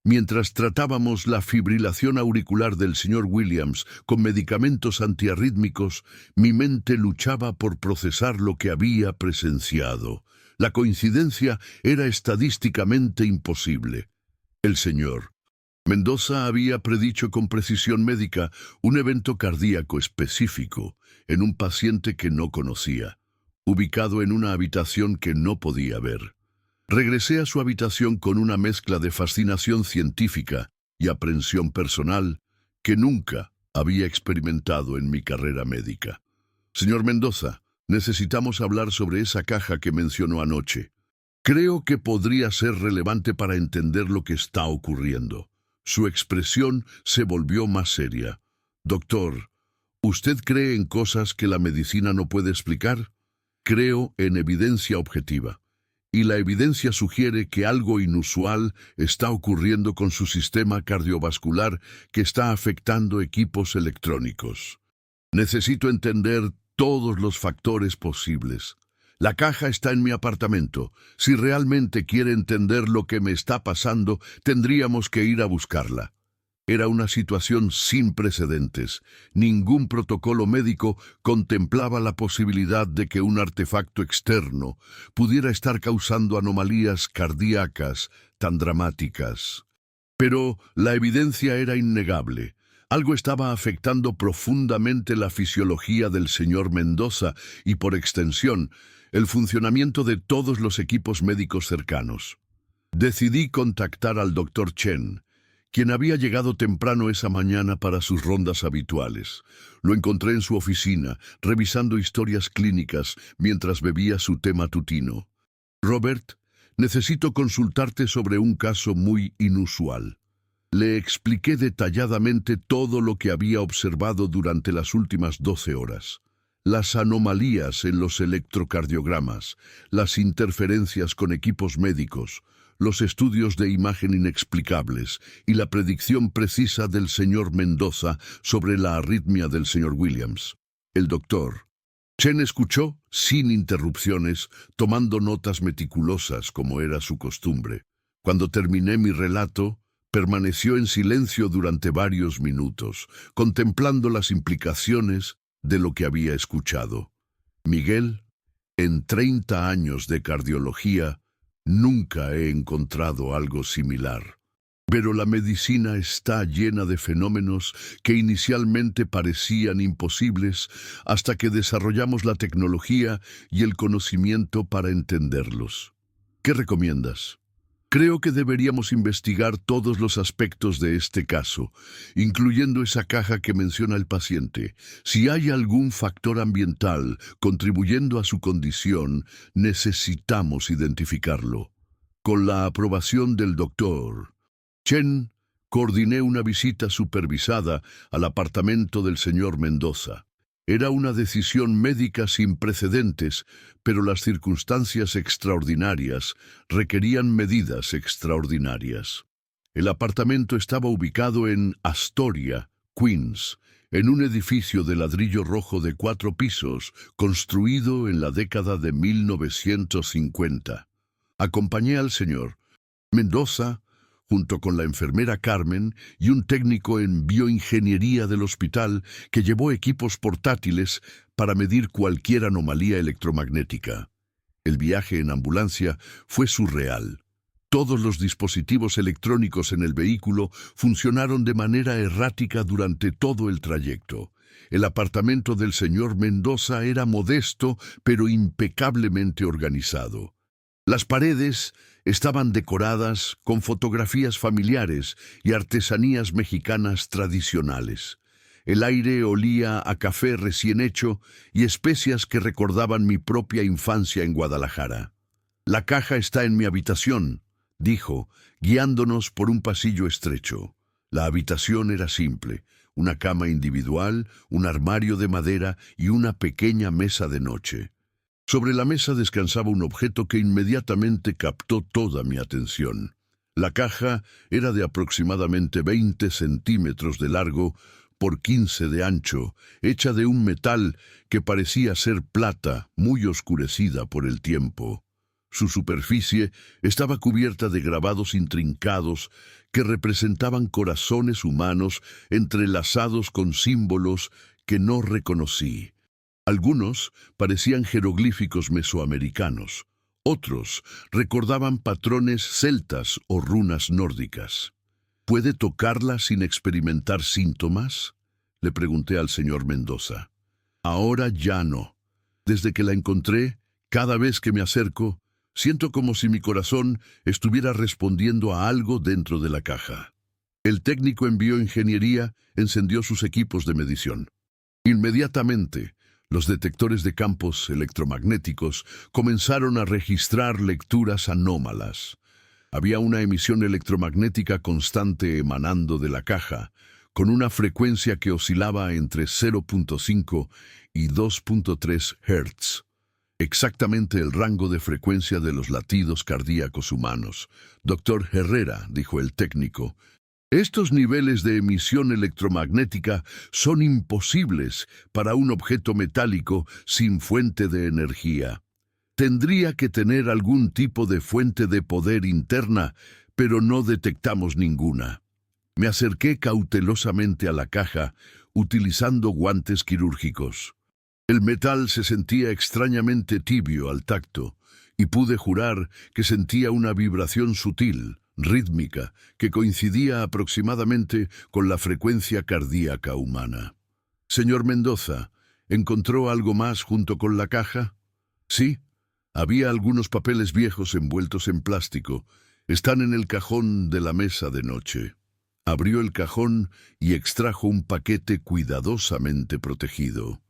Mientras tratábamos la fibrilación auricular del señor Williams con medicamentos antiarrítmicos, mi mente luchaba por procesar lo que había presenciado. La coincidencia era estadísticamente imposible. El señor Mendoza había predicho con precisión médica un evento cardíaco específico en un paciente que no conocía, ubicado en una habitación que no podía ver. Regresé a su habitación con una mezcla de fascinación científica y aprensión personal que nunca había experimentado en mi carrera médica. Señor Mendoza, necesitamos hablar sobre esa caja que mencionó anoche. Creo que podría ser relevante para entender lo que está ocurriendo. Su expresión se volvió más seria. Doctor, ¿usted cree en cosas que la medicina no puede explicar? Creo en evidencia objetiva. Y la evidencia sugiere que algo inusual está ocurriendo con su sistema cardiovascular que está afectando equipos electrónicos. Necesito entender todos los factores posibles. La caja está en mi apartamento. Si realmente quiere entender lo que me está pasando, tendríamos que ir a buscarla. Era una situación sin precedentes. Ningún protocolo médico contemplaba la posibilidad de que un artefacto externo pudiera estar causando anomalías cardíacas tan dramáticas. Pero la evidencia era innegable. Algo estaba afectando profundamente la fisiología del señor Mendoza y, por extensión, el funcionamiento de todos los equipos médicos cercanos. Decidí contactar al doctor Chen, quien había llegado temprano esa mañana para sus rondas habituales. Lo encontré en su oficina, revisando historias clínicas mientras bebía su té matutino. Robert, necesito consultarte sobre un caso muy inusual. Le expliqué detalladamente todo lo que había observado durante las últimas 12 horas. Las anomalías en los electrocardiogramas, las interferencias con equipos médicos, los estudios de imagen inexplicables y la predicción precisa del señor Mendoza sobre la arritmia del señor Williams. El doctor Chen escuchó sin interrupciones, tomando notas meticulosas como era su costumbre. Cuando terminé mi relato, permaneció en silencio durante varios minutos, contemplando las implicaciones de lo que había escuchado. Miguel, en 30 años de cardiología, nunca he encontrado algo similar. Pero la medicina está llena de fenómenos que inicialmente parecían imposibles hasta que desarrollamos la tecnología y el conocimiento para entenderlos. ¿Qué recomiendas? Creo que deberíamos investigar todos los aspectos de este caso, incluyendo esa caja que menciona el paciente. Si hay algún factor ambiental contribuyendo a su condición, necesitamos identificarlo. Con la aprobación del doctor Chen, coordiné una visita supervisada al apartamento del señor Mendoza. Era una decisión médica sin precedentes, pero las circunstancias extraordinarias requerían medidas extraordinarias. El apartamento estaba ubicado en Astoria, Queens, en un edificio de ladrillo rojo de 4 pisos, construido en la década de 1950. Acompañé al señor Mendoza, junto con la enfermera Carmen y un técnico en bioingeniería del hospital que llevó equipos portátiles para medir cualquier anomalía electromagnética. El viaje en ambulancia fue surreal. Todos los dispositivos electrónicos en el vehículo funcionaron de manera errática durante todo el trayecto. El apartamento del señor Mendoza era modesto, pero impecablemente organizado. Las paredes estaban decoradas con fotografías familiares y artesanías mexicanas tradicionales. El aire olía a café recién hecho y especias que recordaban mi propia infancia en Guadalajara. «La caja está en mi habitación», dijo, guiándonos por un pasillo estrecho. La habitación era simple: una cama individual, un armario de madera y una pequeña mesa de noche. Sobre la mesa descansaba un objeto que inmediatamente captó toda mi atención. La caja era de aproximadamente 20 centímetros de largo por 15 de ancho, hecha de un metal que parecía ser plata muy oscurecida por el tiempo. Su superficie estaba cubierta de grabados intrincados que representaban corazones humanos entrelazados con símbolos que no reconocí. Algunos parecían jeroglíficos mesoamericanos, otros recordaban patrones celtas o runas nórdicas. ¿Puede tocarla sin experimentar síntomas?, le pregunté al señor Mendoza. Ahora ya no. Desde que la encontré, cada vez que me acerco, siento como si mi corazón estuviera respondiendo a algo dentro de la caja. El técnico en bioingeniería encendió sus equipos de medición. Inmediatamente, los detectores de campos electromagnéticos comenzaron a registrar lecturas anómalas. Había una emisión electromagnética constante emanando de la caja, con una frecuencia que oscilaba entre 0.5 y 2.3 Hz. Exactamente el rango de frecuencia de los latidos cardíacos humanos. «Doctor Herrera», dijo el técnico, «estos niveles de emisión electromagnética son imposibles para un objeto metálico sin fuente de energía. Tendría que tener algún tipo de fuente de poder interna, pero no detectamos ninguna. Me acerqué cautelosamente a la caja, utilizando guantes quirúrgicos. El metal se sentía extrañamente tibio al tacto, y pude jurar que sentía una vibración sutil, rítmica, que coincidía aproximadamente con la frecuencia cardíaca humana. Señor Mendoza, ¿encontró algo más junto con la caja? Sí, había algunos papeles viejos envueltos en plástico. Están en el cajón de la mesa de noche. Abrió el cajón y extrajo un paquete cuidadosamente protegido.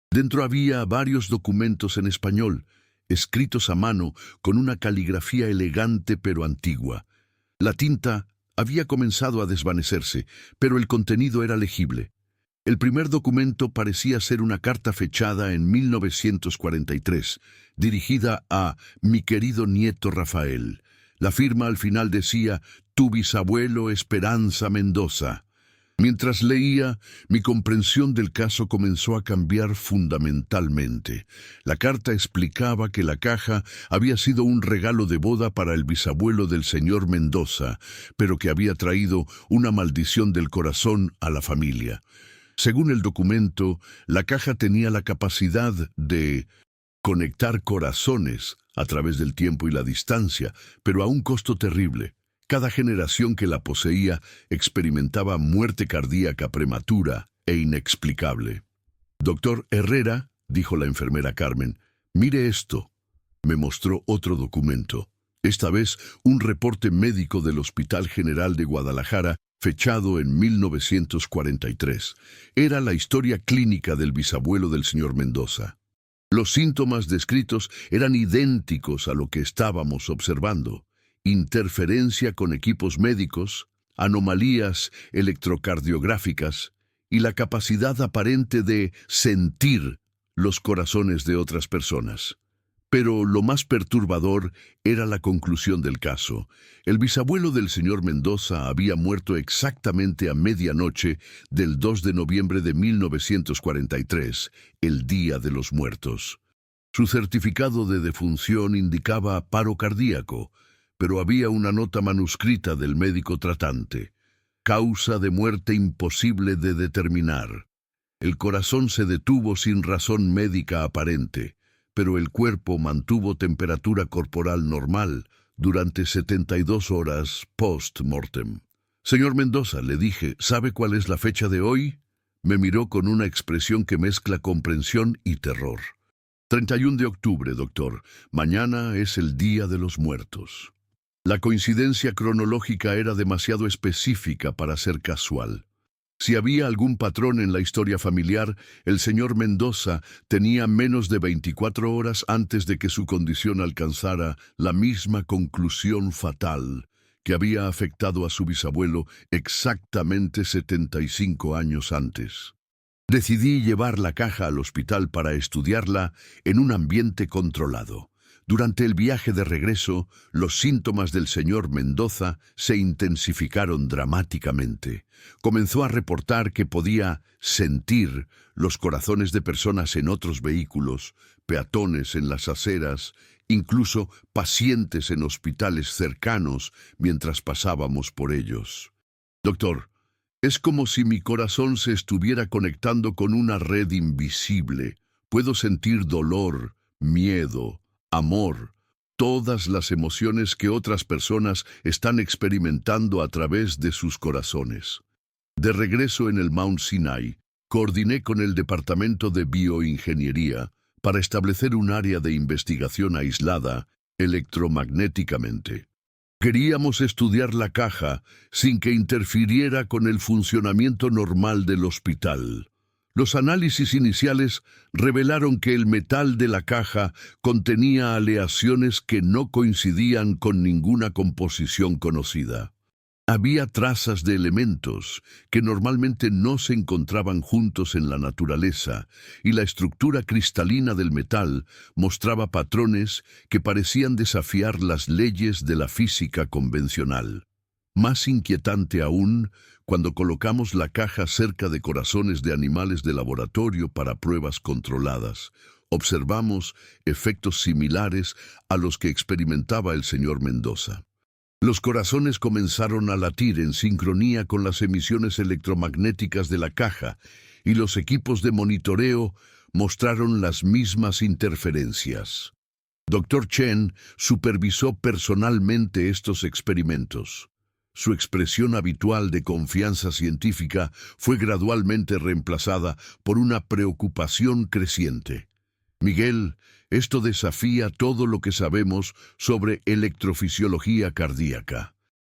Dentro había varios documentos en español, escritos a mano con una caligrafía elegante pero antigua. La tinta había comenzado a desvanecerse, pero el contenido era legible. El primer documento parecía ser una carta fechada en 1943, dirigida a mi querido nieto Rafael. La firma al final decía, tu bisabuelo Esperanza Mendoza. Mientras leía, mi comprensión del caso comenzó a cambiar fundamentalmente. La carta explicaba que la caja había sido un regalo de boda para el bisabuelo del señor Mendoza, pero que había traído una maldición del corazón a la familia. Según el documento, la caja tenía la capacidad de conectar corazones a través del tiempo y la distancia, pero a un costo terrible. Cada generación que la poseía experimentaba muerte cardíaca prematura e inexplicable. Doctor Herrera, dijo la enfermera Carmen, mire esto. Me mostró otro documento, esta vez un reporte médico del Hospital General de Guadalajara, fechado en 1943. Era la historia clínica del bisabuelo del señor Mendoza. Los síntomas descritos eran idénticos a lo que estábamos observando. Interferencia con equipos médicos, anomalías electrocardiográficas y la capacidad aparente de sentir los corazones de otras personas. Pero lo más perturbador era la conclusión del caso. El bisabuelo del señor Mendoza había muerto exactamente a medianoche del 2 de noviembre de 1943, el Día de los Muertos. Su certificado de defunción indicaba paro cardíaco, pero había una nota manuscrita del médico tratante. Causa de muerte imposible de determinar. El corazón se detuvo sin razón médica aparente, pero el cuerpo mantuvo temperatura corporal normal durante 72 horas post-mortem. Señor Mendoza, le dije, ¿sabe cuál es la fecha de hoy? Me miró con una expresión que mezcla comprensión y terror. 31 de octubre, doctor. Mañana es el Día de los Muertos. La coincidencia cronológica era demasiado específica para ser casual. Si había algún patrón en la historia familiar, el señor Mendoza tenía menos de 24 horas antes de que su condición alcanzara la misma conclusión fatal que había afectado a su bisabuelo exactamente 75 años antes. Decidí llevar la caja al hospital para estudiarla en un ambiente controlado. Durante el viaje de regreso, los síntomas del señor Mendoza se intensificaron dramáticamente. Comenzó a reportar que podía sentir los corazones de personas en otros vehículos, peatones en las aceras, incluso pacientes en hospitales cercanos mientras pasábamos por ellos. Doctor, es como si mi corazón se estuviera conectando con una red invisible. Puedo sentir dolor, miedo, amor, todas las emociones que otras personas están experimentando a través de sus corazones. De regreso en el Mount Sinai, coordiné con el Departamento de Bioingeniería para establecer un área de investigación aislada electromagnéticamente. Queríamos estudiar la caja sin que interfiriera con el funcionamiento normal del hospital. Los análisis iniciales revelaron que el metal de la caja contenía aleaciones que no coincidían con ninguna composición conocida. Había trazas de elementos que normalmente no se encontraban juntos en la naturaleza, y la estructura cristalina del metal mostraba patrones que parecían desafiar las leyes de la física convencional. Más inquietante aún, cuando colocamos la caja cerca de corazones de animales de laboratorio para pruebas controladas, observamos efectos similares a los que experimentaba el señor Mendoza. Los corazones comenzaron a latir en sincronía con las emisiones electromagnéticas de la caja y los equipos de monitoreo mostraron las mismas interferencias. Dr. Chen supervisó personalmente estos experimentos. Su expresión habitual de confianza científica fue gradualmente reemplazada por una preocupación creciente. Miguel, esto desafía todo lo que sabemos sobre electrofisiología cardíaca.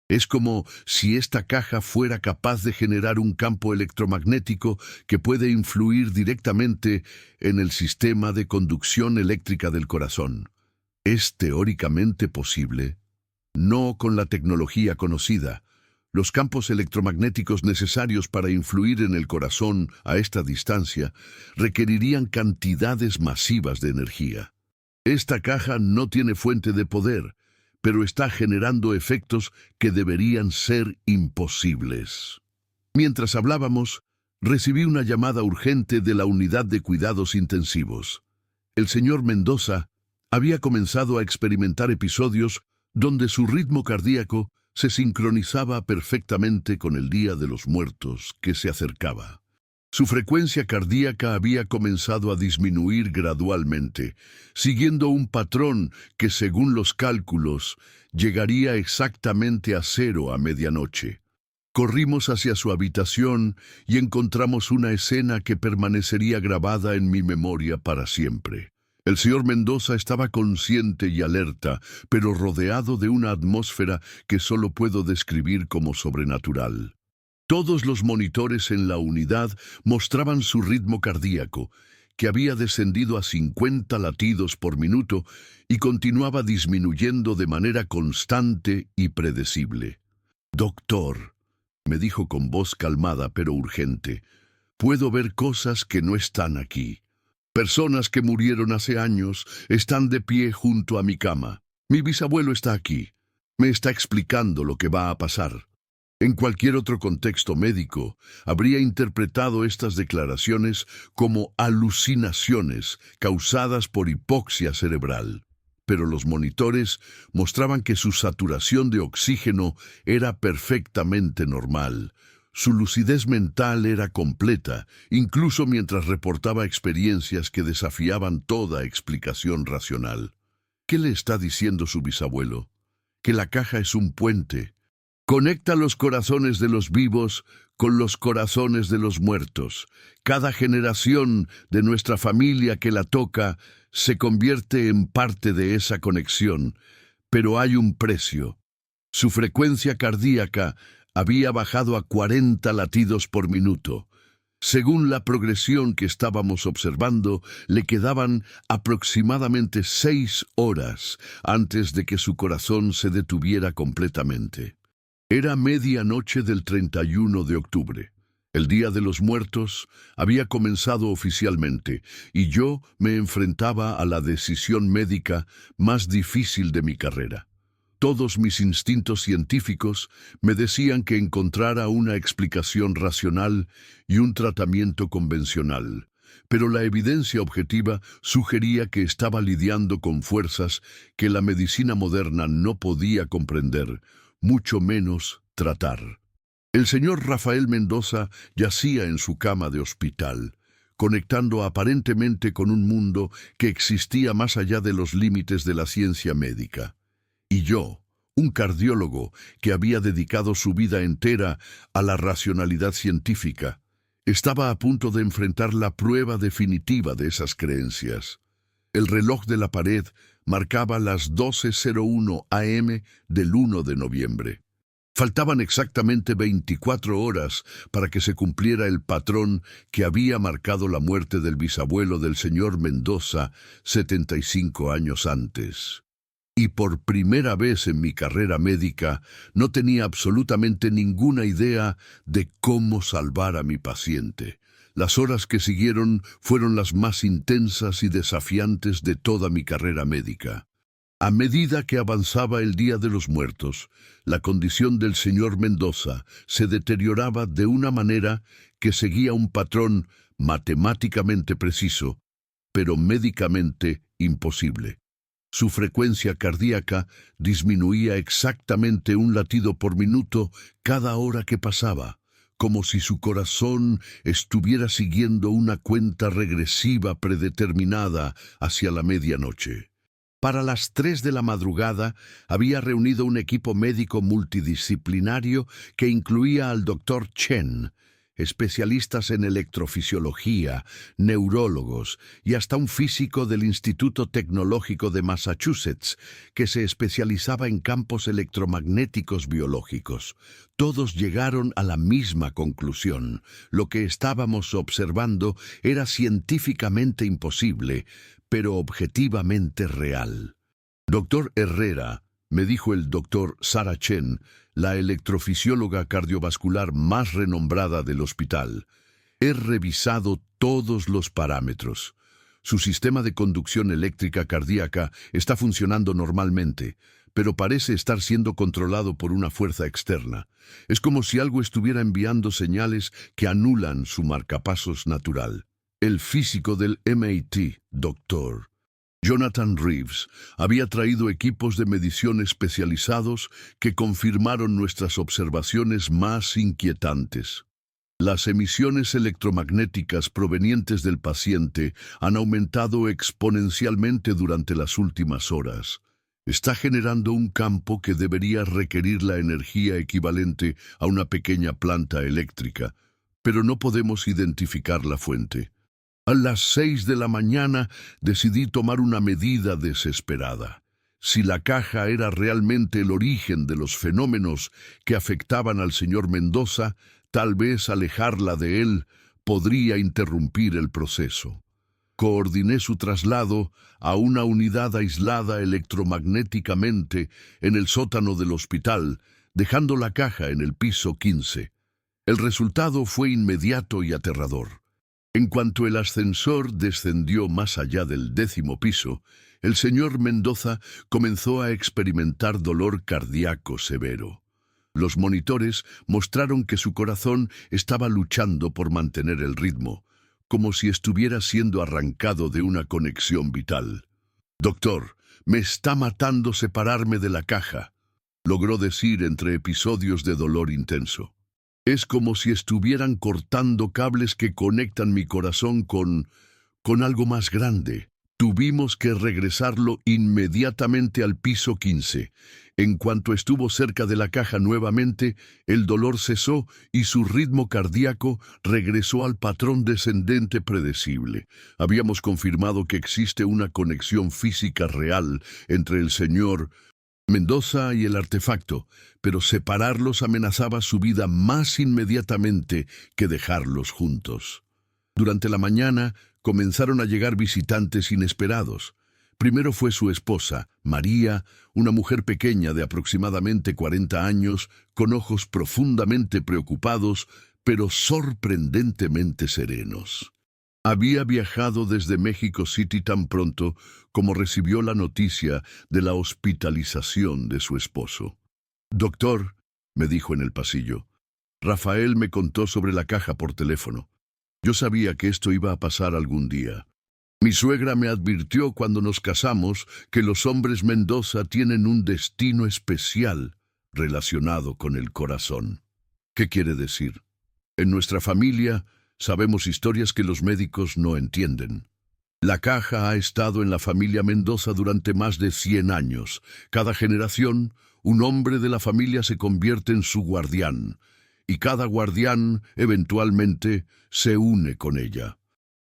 Es como si esta caja fuera capaz de generar un campo electromagnético que puede influir directamente en el sistema de conducción eléctrica del corazón. ¿Es teóricamente posible? No con la tecnología conocida. Los campos electromagnéticos necesarios para influir en el corazón a esta distancia requerirían cantidades masivas de energía. Esta caja no tiene fuente de poder, pero está generando efectos que deberían ser imposibles. Mientras hablábamos, recibí una llamada urgente de la unidad de cuidados intensivos. El señor Mendoza había comenzado a experimentar episodios donde su ritmo cardíaco se sincronizaba perfectamente con el Día de los Muertos que se acercaba. Su frecuencia cardíaca había comenzado a disminuir gradualmente, siguiendo un patrón que, según los cálculos, llegaría exactamente a 0 a medianoche. Corrimos hacia su habitación y encontramos una escena que permanecería grabada en mi memoria para siempre. El señor Mendoza estaba consciente y alerta, pero rodeado de una atmósfera que solo puedo describir como sobrenatural. Todos los monitores en la unidad mostraban su ritmo cardíaco, que había descendido a 50 latidos por minuto y continuaba disminuyendo de manera constante y predecible. «Doctor», me dijo con voz calmada pero urgente, «puedo ver cosas que no están aquí. Personas que murieron hace años están de pie junto a mi cama. Mi bisabuelo está aquí. Me está explicando lo que va a pasar». En cualquier otro contexto médico, habría interpretado estas declaraciones como alucinaciones causadas por hipoxia cerebral. Pero los monitores mostraban que su saturación de oxígeno era perfectamente normal. Su lucidez mental era completa, incluso mientras reportaba experiencias que desafiaban toda explicación racional. ¿Qué le está diciendo su bisabuelo? Que la caja es un puente. Conecta los corazones de los vivos con los corazones de los muertos. Cada generación de nuestra familia que la toca se convierte en parte de esa conexión, pero hay un precio. Su frecuencia cardíaca había bajado a 40 latidos por minuto. Según la progresión que estábamos observando, le quedaban aproximadamente 6 horas antes de que su corazón se detuviera completamente. Era medianoche del 31 de octubre. El Día de los Muertos había comenzado oficialmente y yo me enfrentaba a la decisión médica más difícil de mi carrera. Todos mis instintos científicos me decían que encontrara una explicación racional y un tratamiento convencional, pero la evidencia objetiva sugería que estaba lidiando con fuerzas que la medicina moderna no podía comprender, mucho menos tratar. El señor Rafael Mendoza yacía en su cama de hospital, conectando aparentemente con un mundo que existía más allá de los límites de la ciencia médica. Y yo, un cardiólogo que había dedicado su vida entera a la racionalidad científica, estaba a punto de enfrentar la prueba definitiva de esas creencias. El reloj de la pared marcaba las 12:01 am del 1 de noviembre. Faltaban exactamente 24 horas para que se cumpliera el patrón que había marcado la muerte del bisabuelo del señor Mendoza 75 años antes. Y por primera vez en mi carrera médica no tenía absolutamente ninguna idea de cómo salvar a mi paciente. Las horas que siguieron fueron las más intensas y desafiantes de toda mi carrera médica. A medida que avanzaba el Día de los Muertos, la condición del señor Mendoza se deterioraba de una manera que seguía un patrón matemáticamente preciso pero médicamente imposible. Su frecuencia cardíaca disminuía exactamente un latido por minuto cada hora que pasaba, como si su corazón estuviera siguiendo una cuenta regresiva predeterminada hacia la medianoche. Para las 3 de la madrugada había reunido un equipo médico multidisciplinario que incluía al Dr. Chen, especialistas en electrofisiología, neurólogos y hasta un físico del Instituto Tecnológico de Massachusetts que se especializaba en campos electromagnéticos biológicos. Todos llegaron a la misma conclusión. Lo que estábamos observando era científicamente imposible, pero objetivamente real. Doctor Herrera, me dijo el doctor Sarah Chen, la electrofisióloga cardiovascular más renombrada del hospital, he revisado todos los parámetros. Su sistema de conducción eléctrica cardíaca está funcionando normalmente, pero parece estar siendo controlado por una fuerza externa. Es como si algo estuviera enviando señales que anulan su marcapasos natural. El físico del MIT, doctor Jonathan Reeves, había traído equipos de medición especializados que confirmaron nuestras observaciones más inquietantes. Las emisiones electromagnéticas provenientes del paciente han aumentado exponencialmente durante las últimas horas. Está generando un campo que debería requerir la energía equivalente a una pequeña planta eléctrica, pero no podemos identificar la fuente. A las 6 de la mañana decidí tomar una medida desesperada. Si la caja era realmente el origen de los fenómenos que afectaban al señor Mendoza, tal vez alejarla de él podría interrumpir el proceso. Coordiné su traslado a una unidad aislada electromagnéticamente en el sótano del hospital, dejando la caja en el piso 15. El resultado fue inmediato y aterrador. En cuanto el ascensor descendió más allá del 10º piso, el señor Mendoza comenzó a experimentar dolor cardíaco severo. Los monitores mostraron que su corazón estaba luchando por mantener el ritmo, como si estuviera siendo arrancado de una conexión vital. «Doctor, me está matando separarme de la caja», logró decir entre episodios de dolor intenso. «Es como si estuvieran cortando cables que conectan mi corazón con algo más grande». Tuvimos que regresarlo inmediatamente al piso 15. En cuanto estuvo cerca de la caja nuevamente, el dolor cesó y su ritmo cardíaco regresó al patrón descendente predecible. Habíamos confirmado que existe una conexión física real entre el señor Mendoza y el artefacto, pero separarlos amenazaba su vida más inmediatamente que dejarlos juntos. Durante la mañana comenzaron a llegar visitantes inesperados. Primero fue su esposa, María, una mujer pequeña de aproximadamente 40 años, con ojos profundamente preocupados, pero sorprendentemente serenos. Había viajado desde México City tan pronto como recibió la noticia de la hospitalización de su esposo. «Doctor», me dijo en el pasillo, «Rafael me contó sobre la caja por teléfono. Yo sabía que esto iba a pasar algún día. Mi suegra me advirtió cuando nos casamos que los hombres Mendoza tienen un destino especial relacionado con el corazón». ¿Qué quiere decir? En nuestra familia sabemos historias que los médicos no entienden. La caja ha estado en la familia Mendoza durante más de 100 años. Cada generación, un hombre de la familia se convierte en su guardián, y cada guardián, eventualmente, se une con ella.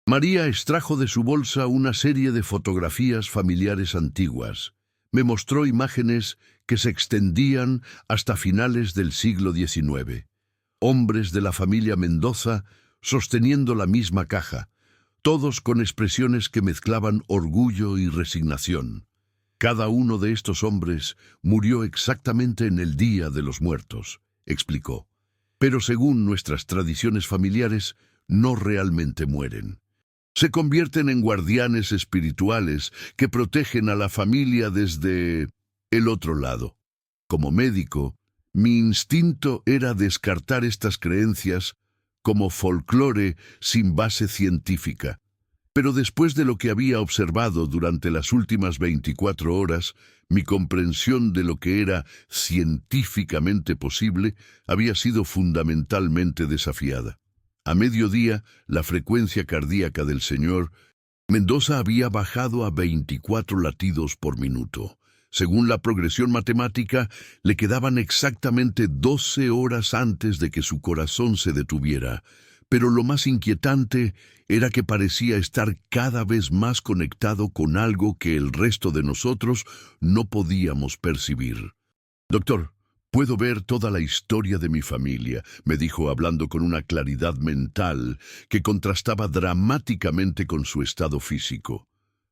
María extrajo de su bolsa una serie de fotografías familiares antiguas. Me mostró imágenes que se extendían hasta finales del siglo XIX. Hombres de la familia Mendoza sosteniendo la misma caja, todos con expresiones que mezclaban orgullo y resignación. Cada uno de estos hombres murió exactamente en el Día de los Muertos, explicó. Pero según nuestras tradiciones familiares, no realmente mueren. Se convierten en guardianes espirituales que protegen a la familia desde el otro lado. Como médico, mi instinto era descartar estas creencias como folclore sin base científica. Pero después de lo que había observado durante las últimas 24 horas, mi comprensión de lo que era científicamente posible había sido fundamentalmente desafiada. A mediodía, la frecuencia cardíaca del señor Mendoza había bajado a 24 latidos por minuto. Según la progresión matemática, le quedaban exactamente 12 horas antes de que su corazón se detuviera. Pero lo más inquietante era que parecía estar cada vez más conectado con algo que el resto de nosotros no podíamos percibir. «Doctor, puedo ver toda la historia de mi familia», me dijo hablando con una claridad mental que contrastaba dramáticamente con su estado físico.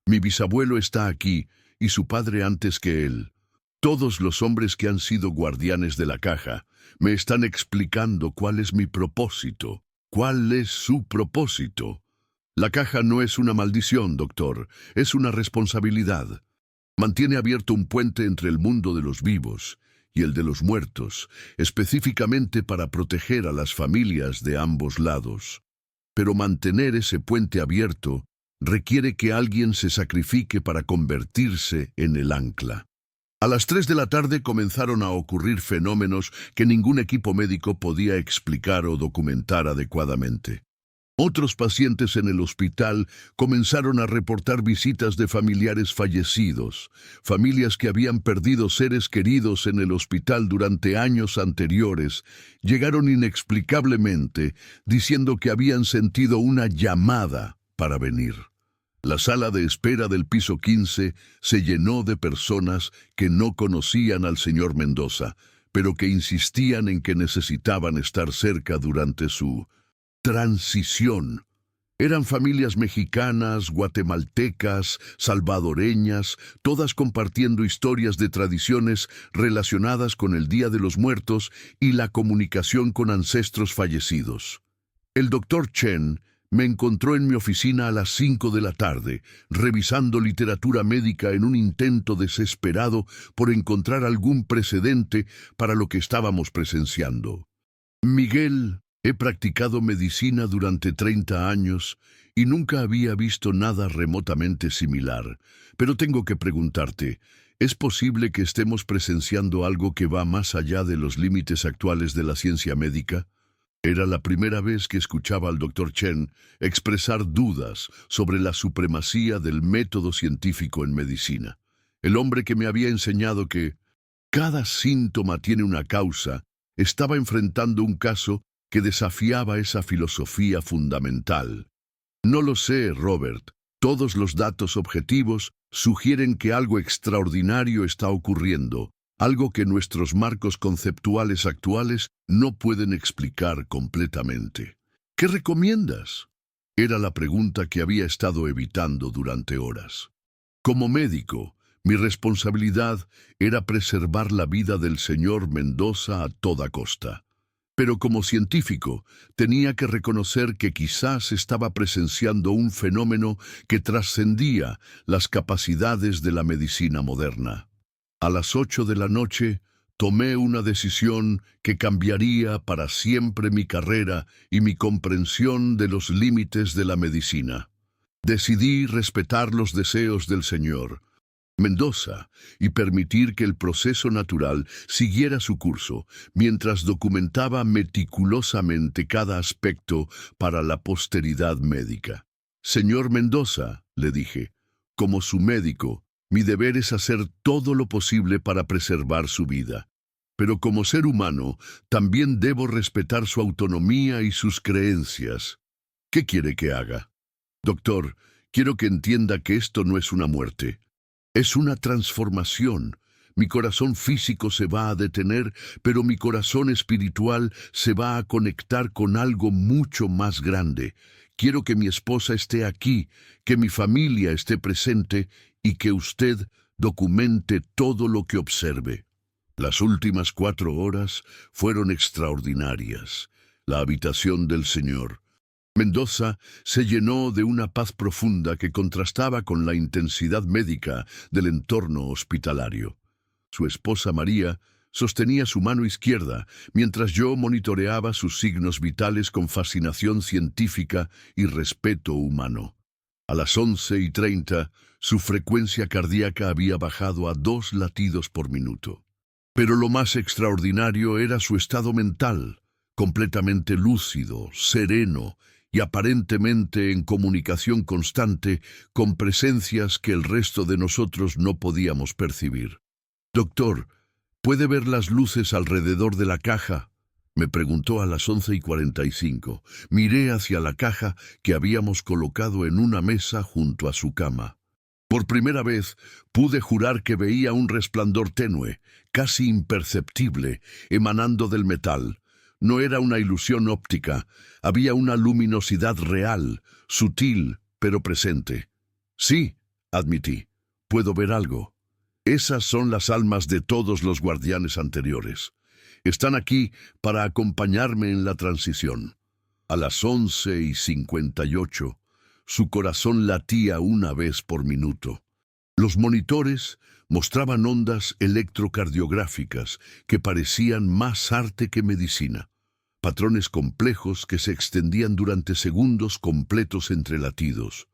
«Mi bisabuelo está aquí y su padre antes que él. Todos los hombres que han sido guardianes de la caja me están explicando cuál es mi propósito. ¿Cuál es su propósito? La caja no es una maldición, doctor, es una responsabilidad. Mantiene abierto un puente entre el mundo de los vivos y el de los muertos, específicamente para proteger a las familias de ambos lados. Pero mantener ese puente abierto requiere que alguien se sacrifique para convertirse en el ancla». A las 3 de la tarde comenzaron a ocurrir fenómenos que ningún equipo médico podía explicar o documentar adecuadamente. Otros pacientes en el hospital comenzaron a reportar visitas de familiares fallecidos, familias que habían perdido seres queridos en el hospital durante años anteriores, llegaron inexplicablemente diciendo que habían sentido una llamada para venir. La sala de espera del piso 15 se llenó de personas que no conocían al señor Mendoza, pero que insistían en que necesitaban estar cerca durante su transición. Eran familias mexicanas, guatemaltecas, salvadoreñas, todas compartiendo historias de tradiciones relacionadas con el Día de los Muertos y la comunicación con ancestros fallecidos. El doctor Chen me encontró en mi oficina a las 5 de la tarde, revisando literatura médica en un intento desesperado por encontrar algún precedente para lo que estábamos presenciando. «Miguel, he practicado medicina durante 30 años y nunca había visto nada remotamente similar. Pero tengo que preguntarte, ¿es posible que estemos presenciando algo que va más allá de los límites actuales de la ciencia médica?» Era la primera vez que escuchaba al Dr. Chen expresar dudas sobre la supremacía del método científico en medicina. El hombre que me había enseñado que cada síntoma tiene una causa estaba enfrentando un caso que desafiaba esa filosofía fundamental. «No lo sé, Robert. Todos los datos objetivos sugieren que algo extraordinario está ocurriendo, algo que nuestros marcos conceptuales actuales no pueden explicar completamente. ¿Qué recomiendas?», era la pregunta que había estado evitando durante horas. Como médico, mi responsabilidad era preservar la vida del señor Mendoza a toda costa. Pero como científico, tenía que reconocer que quizás estaba presenciando un fenómeno que trascendía las capacidades de la medicina moderna. A las 8 de la noche, tomé una decisión que cambiaría para siempre mi carrera y mi comprensión de los límites de la medicina. Decidí respetar los deseos del señor Mendoza y permitir que el proceso natural siguiera su curso, mientras documentaba meticulosamente cada aspecto para la posteridad médica. «Señor Mendoza», le dije, «como su médico, mi deber es hacer todo lo posible para preservar su vida. Pero como ser humano, también debo respetar su autonomía y sus creencias. ¿Qué quiere que haga? Doctor, quiero que entienda que esto no es una muerte. Es una transformación. Mi corazón físico se va a detener, pero mi corazón espiritual se va a conectar con algo mucho más grande. Quiero que mi esposa esté aquí, que mi familia esté presente y que usted documente todo lo que observe». Las últimas 4 horas fueron extraordinarias. La habitación del señor Mendoza se llenó de una paz profunda que contrastaba con la intensidad médica del entorno hospitalario. Su esposa María sostenía su mano izquierda, mientras yo monitoreaba sus signos vitales con fascinación científica y respeto humano. A las 11:30, su frecuencia cardíaca había bajado a 2 latidos por minuto. Pero lo más extraordinario era su estado mental, completamente lúcido, sereno y aparentemente en comunicación constante con presencias que el resto de nosotros no podíamos percibir. «Doctor, ¿puede ver las luces alrededor de la caja?», me preguntó a las 11:45. Miré hacia la caja que habíamos colocado en una mesa junto a su cama. Por primera vez pude jurar que veía un resplandor tenue, casi imperceptible, emanando del metal. No era una ilusión óptica, había una luminosidad real, sutil, pero presente. «Sí», admití, «puedo ver algo. Esas son las almas de todos los guardianes anteriores. Están aquí para acompañarme en la transición». A las 11:58, su corazón latía una vez por minuto. Los monitores mostraban ondas electrocardiográficas que parecían más arte que medicina. Patrones complejos que se extendían durante segundos completos entre latidos.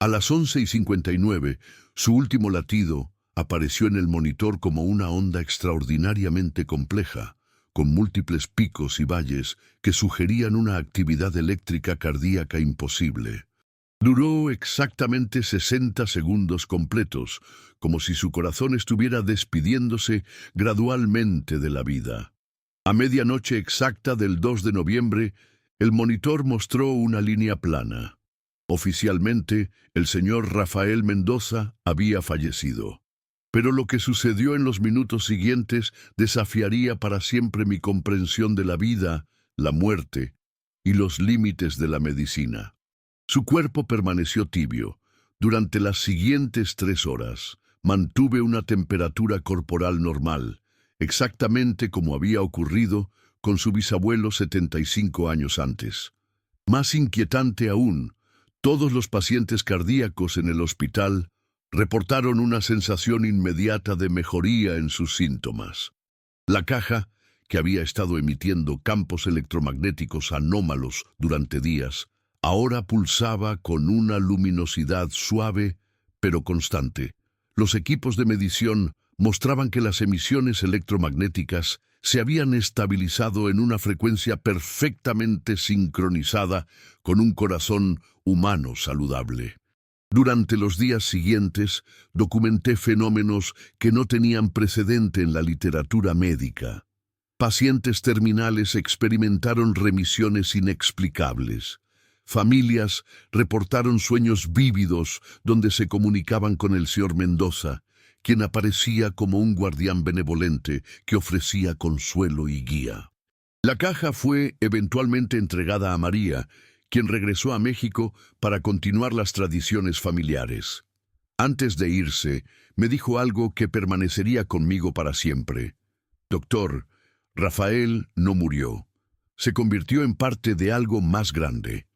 A las 11:59, su último latido apareció en el monitor como una onda extraordinariamente compleja, con múltiples picos y valles que sugerían una actividad eléctrica cardíaca imposible. Duró exactamente 60 segundos completos, como si su corazón estuviera despidiéndose gradualmente de la vida. A medianoche exacta del 2 de noviembre, el monitor mostró una línea plana. Oficialmente, el señor Rafael Mendoza había fallecido. Pero lo que sucedió en los minutos siguientes desafiaría para siempre mi comprensión de la vida, la muerte y los límites de la medicina. Su cuerpo permaneció tibio. Durante las siguientes 3 horas, mantuve una temperatura corporal normal, exactamente como había ocurrido con su bisabuelo 75 años antes. Más inquietante aún, todos los pacientes cardíacos en el hospital reportaron una sensación inmediata de mejoría en sus síntomas. La caja, que había estado emitiendo campos electromagnéticos anómalos durante días, ahora pulsaba con una luminosidad suave pero constante. Los equipos de medición mostraban que las emisiones electromagnéticas se habían estabilizado en una frecuencia perfectamente sincronizada con un corazón humano saludable. Durante los días siguientes, documenté fenómenos que no tenían precedente en la literatura médica. Pacientes terminales experimentaron remisiones inexplicables. Familias reportaron sueños vívidos donde se comunicaban con el señor Mendoza, quien aparecía como un guardián benevolente que ofrecía consuelo y guía. La caja fue eventualmente entregada a María, quien regresó a México para continuar las tradiciones familiares. Antes de irse, me dijo algo que permanecería conmigo para siempre. «Doctor, Rafael no murió. Se convirtió en parte de algo más grande.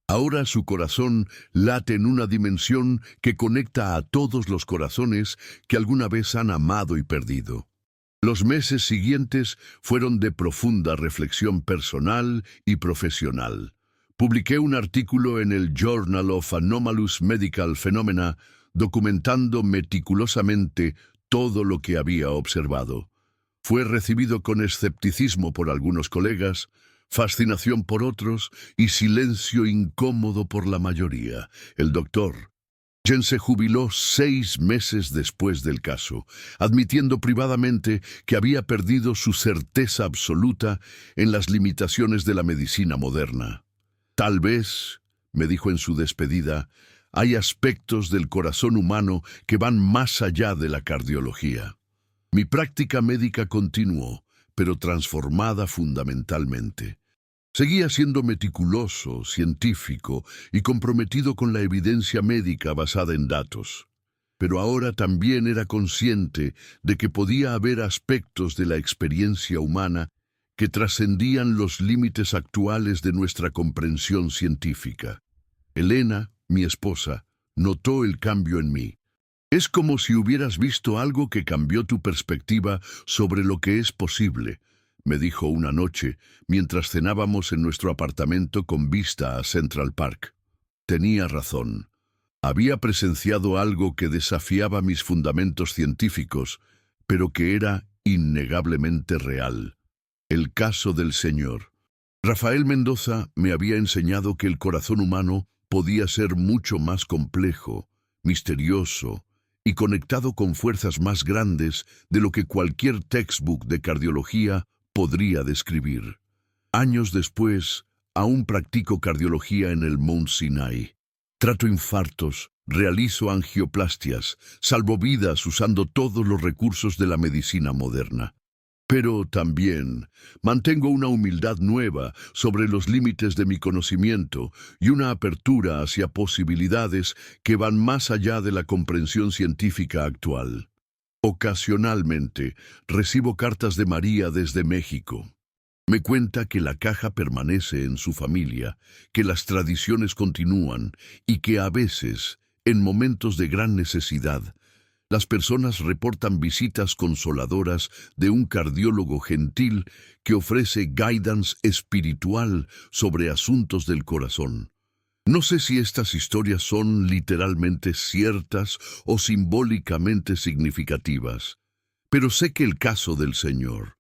Ahora su corazón late en una dimensión que conecta a todos los corazones que alguna vez han amado y perdido». Los meses siguientes fueron de profunda reflexión personal y profesional. Publiqué un artículo en el Journal of Anomalous Medical Phenomena documentando meticulosamente todo lo que había observado. Fue recibido con escepticismo por algunos colegas, fascinación por otros y silencio incómodo por la mayoría. El doctor Jen se jubiló 6 meses después del caso, admitiendo privadamente que había perdido su certeza absoluta en las limitaciones de la medicina moderna. «Tal vez», me dijo en su despedida, «hay aspectos del corazón humano que van más allá de la cardiología». Mi práctica médica continuó, pero transformada fundamentalmente. Seguía siendo meticuloso, científico y comprometido con la evidencia médica basada en datos. Pero ahora también era consciente de que podía haber aspectos de la experiencia humana que trascendían los límites actuales de nuestra comprensión científica. Elena, mi esposa, notó el cambio en mí. «Es como si hubieras visto algo que cambió tu perspectiva sobre lo que es posible», me dijo una noche mientras cenábamos en nuestro apartamento con vista a Central Park. Tenía razón. Había presenciado algo que desafiaba mis fundamentos científicos, pero que era innegablemente real. El caso del Señor. Rafael Mendoza me había enseñado que el corazón humano podía ser mucho más complejo, misterioso y conectado con fuerzas más grandes de lo que cualquier textbook de cardiología podría describir. Años después, aún practico cardiología en el Mount Sinai. Trato infartos, realizo angioplastias, salvo vidas usando todos los recursos de la medicina moderna. Pero también mantengo una humildad nueva sobre los límites de mi conocimiento y una apertura hacia posibilidades que van más allá de la comprensión científica actual. Ocasionalmente recibo cartas de María desde México. Me cuenta que la caja permanece en su familia, que las tradiciones continúan y que a veces, en momentos de gran necesidad, las personas reportan visitas consoladoras de un cardiólogo gentil que ofrece guidance espiritual sobre asuntos del corazón. No sé si estas historias son literalmente ciertas o simbólicamente significativas, pero sé que el caso del Señor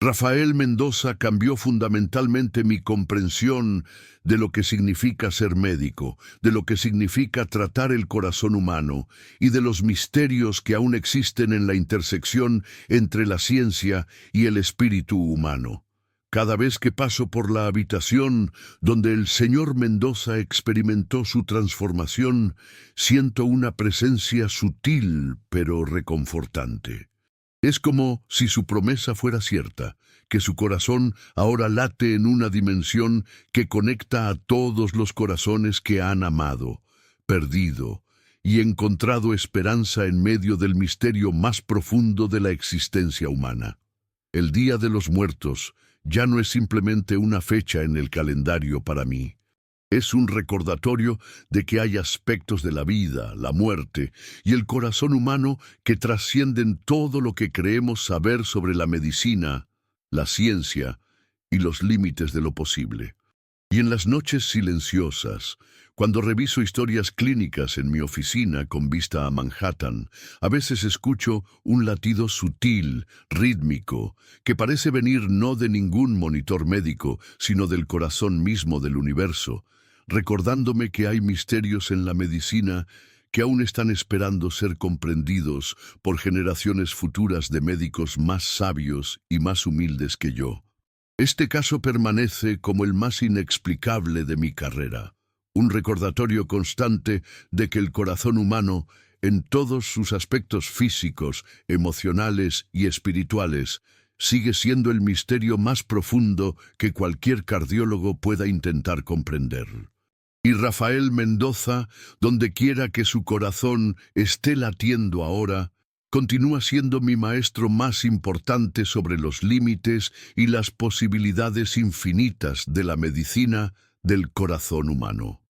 Rafael Mendoza cambió fundamentalmente mi comprensión de lo que significa ser médico, de lo que significa tratar el corazón humano y de los misterios que aún existen en la intersección entre la ciencia y el espíritu humano. Cada vez que paso por la habitación donde el señor Mendoza experimentó su transformación, siento una presencia sutil pero reconfortante. Es como si su promesa fuera cierta, que su corazón ahora late en una dimensión que conecta a todos los corazones que han amado, perdido y encontrado esperanza en medio del misterio más profundo de la existencia humana. El Día de los Muertos ya no es simplemente una fecha en el calendario para mí. Es un recordatorio de que hay aspectos de la vida, la muerte y el corazón humano que trascienden todo lo que creemos saber sobre la medicina, la ciencia y los límites de lo posible. Y en las noches silenciosas, cuando reviso historias clínicas en mi oficina con vista a Manhattan, a veces escucho un latido sutil, rítmico, que parece venir no de ningún monitor médico, sino del corazón mismo del universo, recordándome que hay misterios en la medicina que aún están esperando ser comprendidos por generaciones futuras de médicos más sabios y más humildes que yo. Este caso permanece como el más inexplicable de mi carrera, un recordatorio constante de que el corazón humano, en todos sus aspectos físicos, emocionales y espirituales, sigue siendo el misterio más profundo que cualquier cardiólogo pueda intentar comprender. Y Rafael Mendoza, donde quiera que su corazón esté latiendo ahora, continúa siendo mi maestro más importante sobre los límites y las posibilidades infinitas de la medicina del corazón humano.